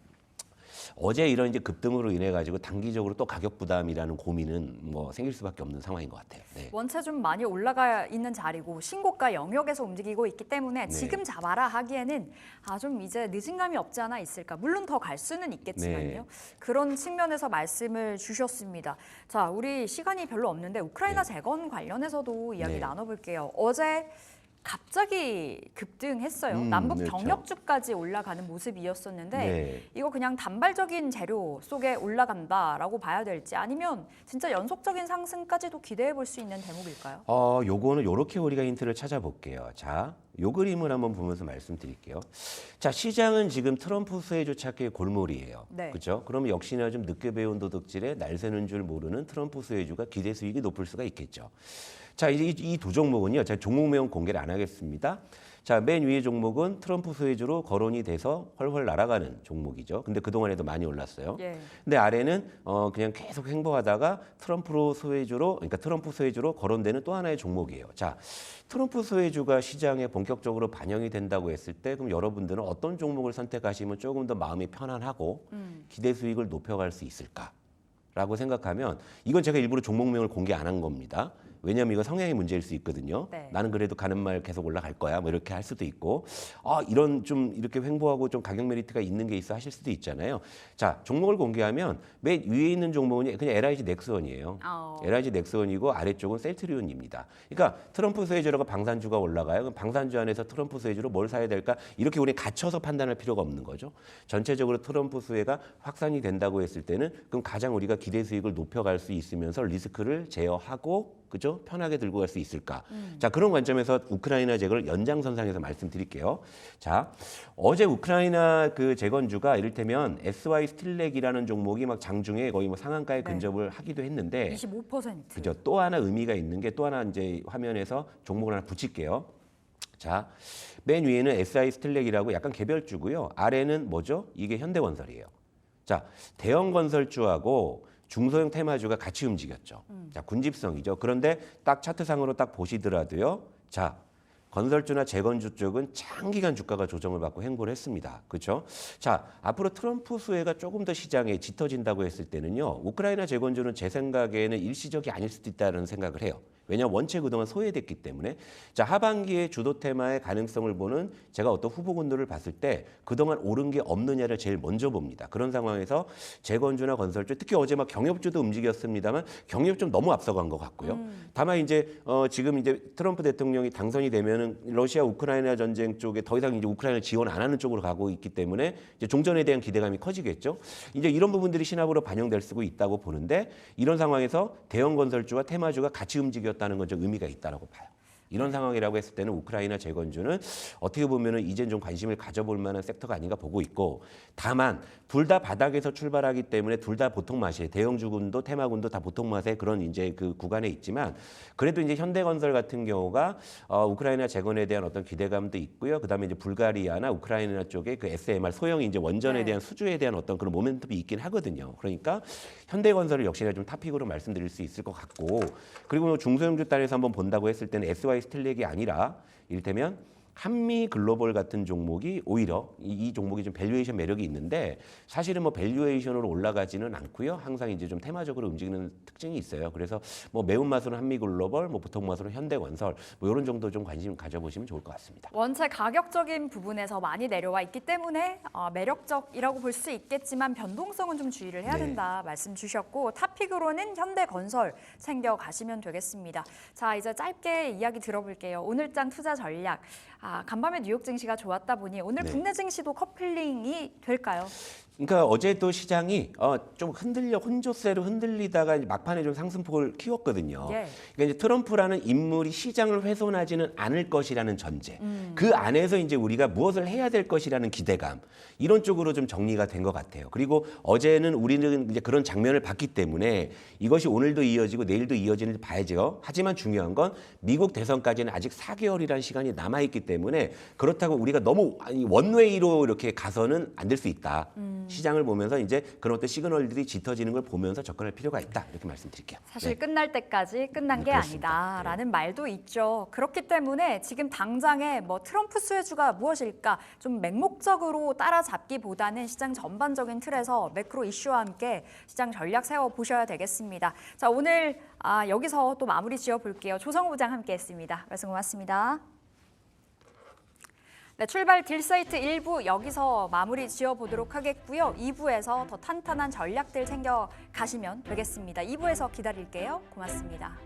어제 이런 이제 급등으로 인해 가지고 단기적으로 또 가격 부담이라는 고민은 뭐 생길 수밖에 없는 상황인 것 같아요. 네. 원체 좀 많이 올라가 있는 자리고 신고가 영역에서 움직이고 있기 때문에 지금 잡아라 하기에는 좀 이제 늦은 감이 없지 않아 있을까. 물론 더 갈 수는 있겠지만요. 네. 그런 측면에서 말씀을 주셨습니다. 자, 우리 시간이 별로 없는데 우크라이나 재건 관련해서도 이야기 네. 나눠볼게요. 어제 갑자기 급등했어요. 남북 그렇죠. 경력주까지 올라가는 모습이었었는데 네. 이거 그냥 단발적인 재료 속에 올라간다라고 봐야 될지 아니면 진짜 연속적인 상승까지도 기대해 볼 수 있는 대목일까요? 요거는 요렇게 우리가 힌트를 찾아볼게요. 자, 요 그림을 한번 보면서 말씀드릴게요. 자, 시장은 지금 트럼프 수혜주 찾기의 골몰이에요. 네. 그렇죠? 그럼 역시나 좀 늦게 배운 도둑질에 날 새는 줄 모르는 트럼프 수혜주가 기대 수익이 높을 수가 있겠죠. 자, 이제 이 두 종목은요, 제가 종목명은 공개를 안 하겠습니다. 자, 맨 위의 종목은 트럼프 수혜주로 거론이 돼서 훨훨 날아가는 종목이죠. 근데 그동안에도 많이 올랐어요. 예. 근데 아래는 그냥 계속 횡보하다가 트럼프 수혜주로 거론되는 또 하나의 종목이에요. 자, 트럼프 수혜주가 시장에 본격적으로 반영이 된다고 했을 때 그럼 여러분들은 어떤 종목을 선택하시면 조금 더 마음이 편안하고 기대 수익을 높여갈 수 있을까라고 생각하면 이건 제가 일부러 종목명을 공개 안 한 겁니다. 왜냐하면 이거 성향의 문제일 수 있거든요. 네. 나는 그래도 가는 말 계속 올라갈 거야. 뭐 이렇게 할 수도 있고, 이런 좀 이렇게 횡보하고 좀 가격 메리트가 있는 게 있어 하실 수도 있잖아요. 자, 종목을 공개하면 맨 위에 있는 종목은 그냥 LIG 넥스원이에요. LIG 넥스원이고 아래쪽은 셀트리온입니다. 그러니까 트럼프 수혜주라고 방산주가 올라가요. 그럼 방산주 안에서 트럼프 수혜주로 뭘 사야 될까? 이렇게 우리 갇혀서 판단할 필요가 없는 거죠. 전체적으로 트럼프 수혜가 확산이 된다고 했을 때는 그럼 가장 우리가 기대 수익을 높여갈 수 있으면서 리스크를 제어하고 그죠? 편하게 들고 갈 수 있을까? 자, 그런 관점에서 우크라이나 재건을 연장선상에서 말씀드릴게요. 자, 어제 우크라이나 그 재건주가 이를테면 SY 스틸렉이라는 종목이 막 장중에 거의 뭐 상한가에 근접을 하기도 했는데 25%. 그죠? 또 하나 의미가 있는 게 또 하나 이제 화면에서 종목을 하나 붙일게요. 자, 맨 위에는 SI 스틸렉이라고 약간 개별주고요. 아래는 뭐죠? 이게 현대건설이에요. 자, 대형 건설주하고 중소형 테마주가 같이 움직였죠. 자, 군집성이죠. 그런데 딱 차트상으로 딱 보시더라도요. 자, 건설주나 재건주 쪽은 장기간 주가가 조정을 받고 횡보를 했습니다. 그렇죠? 자, 앞으로 트럼프 수혜가 조금 더 시장에 짙어진다고 했을 때는요. 우크라이나 재건주는 제 생각에는 일시적이 아닐 수도 있다는 생각을 해요. 왜냐하면 원체 그동안 소외됐기 때문에. 자, 하반기에 주도 테마의 가능성을 보는 제가 어떤 후보군들을 봤을 때 그동안 오른 게 없느냐를 제일 먼저 봅니다. 그런 상황에서 재건주나 건설주, 특히 어제 막 경협주도 움직였습니다만 경협 좀 너무 앞서간 것 같고요. 다만 이제 지금 이제 트럼프 대통령이 당선이 되면은 러시아 우크라이나 전쟁 쪽에 더 이상 이제 우크라이나 지원 안 하는 쪽으로 가고 있기 때문에 이제 종전에 대한 기대감이 커지겠죠. 이제 이런 부분들이 신압으로 반영될 수 있다고 보는데 이런 상황에서 대형 건설주와 테마주가 같이 움직였다는 건 좀 의미가 있다라고 봐요. 이런 상황이라고 했을 때는 우크라이나 재건주는 어떻게 보면은 이젠 좀 관심을 가져볼 만한 섹터가 아닌가 보고 있고, 다만 둘 다 바닥에서 출발하기 때문에 둘 다 보통 맛이에요. 대형주군도 테마군도 다 보통 맛의 그런 이제 그 구간에 있지만, 그래도 이제 현대건설 같은 경우가 우크라이나 재건에 대한 어떤 기대감도 있고요. 그다음에 이제 불가리아나 우크라이나 쪽에 그 SMR 소형 이제 원전에 대한 수주에 대한 어떤 그런 모멘텀이 있긴 하거든요. 그러니까 현대건설을 역시나 좀 탑픽으로 말씀드릴 수 있을 것 같고, 그리고 중소형주 단에서 한번 본다고 했을 때는 SY 스텔렉이 아니라 이를테면 한미 글로벌 같은 종목이 오히려 이 종목이 좀 밸류에이션 매력이 있는데, 사실은 뭐 밸류에이션으로 올라가지는 않고요. 항상 이제 좀 테마적으로 움직이는 특징이 있어요. 그래서 뭐 매운맛으로 한미 글로벌, 뭐 보통맛으로 현대건설, 뭐 이런 정도 좀 관심 가져보시면 좋을 것 같습니다. 원체 가격적인 부분에서 많이 내려와 있기 때문에 매력적이라고 볼 수 있겠지만 변동성은 좀 주의를 해야 된다 말씀 주셨고, 탑픽으로는 현대건설 챙겨가시면 되겠습니다. 자, 이제 짧게 이야기 들어볼게요. 오늘장 투자 전략. 간밤에 뉴욕 증시가 좋았다 보니 오늘 국내 증시도 커플링이 될까요? 그러니까 어제도 시장이 좀 혼조세로 흔들리다가 막판에 좀 상승폭을 키웠거든요. 예. 그러니까 이제 트럼프라는 인물이 시장을 훼손하지는 않을 것이라는 전제, 그 안에서 이제 우리가 무엇을 해야 될 것이라는 기대감, 이런 쪽으로 좀 정리가 된 것 같아요. 그리고 어제는 우리는 이제 그런 장면을 봤기 때문에 이것이 오늘도 이어지고 내일도 이어지는지 봐야죠. 하지만 중요한 건 미국 대선까지는 아직 4개월이라는 시간이 남아있기 때문에, 그렇다고 우리가 너무 원웨이로 이렇게 가서는 안 될 수 있다. 시장을 보면서 이제 그런 어떤 시그널들이 짙어지는 걸 보면서 접근할 필요가 있다, 이렇게 말씀드릴게요. 사실 끝날 때까지 끝난 게 그렇습니다. 아니다라는 말도 있죠. 그렇기 때문에 지금 당장에 뭐 트럼프 수혜주가 무엇일까 좀 맹목적으로 따라잡기보다는 시장 전반적인 틀에서 매크로 이슈와 함께 시장 전략 세워보셔야 되겠습니다. 자, 오늘 여기서 또 마무리 지어볼게요. 조성우 부장 함께했습니다. 말씀 고맙습니다. 네, 출발 딜사이트 1부 여기서 마무리 지어보도록 하겠고요. 2부에서 더 탄탄한 전략들 챙겨 가시면 되겠습니다. 2부에서 기다릴게요. 고맙습니다.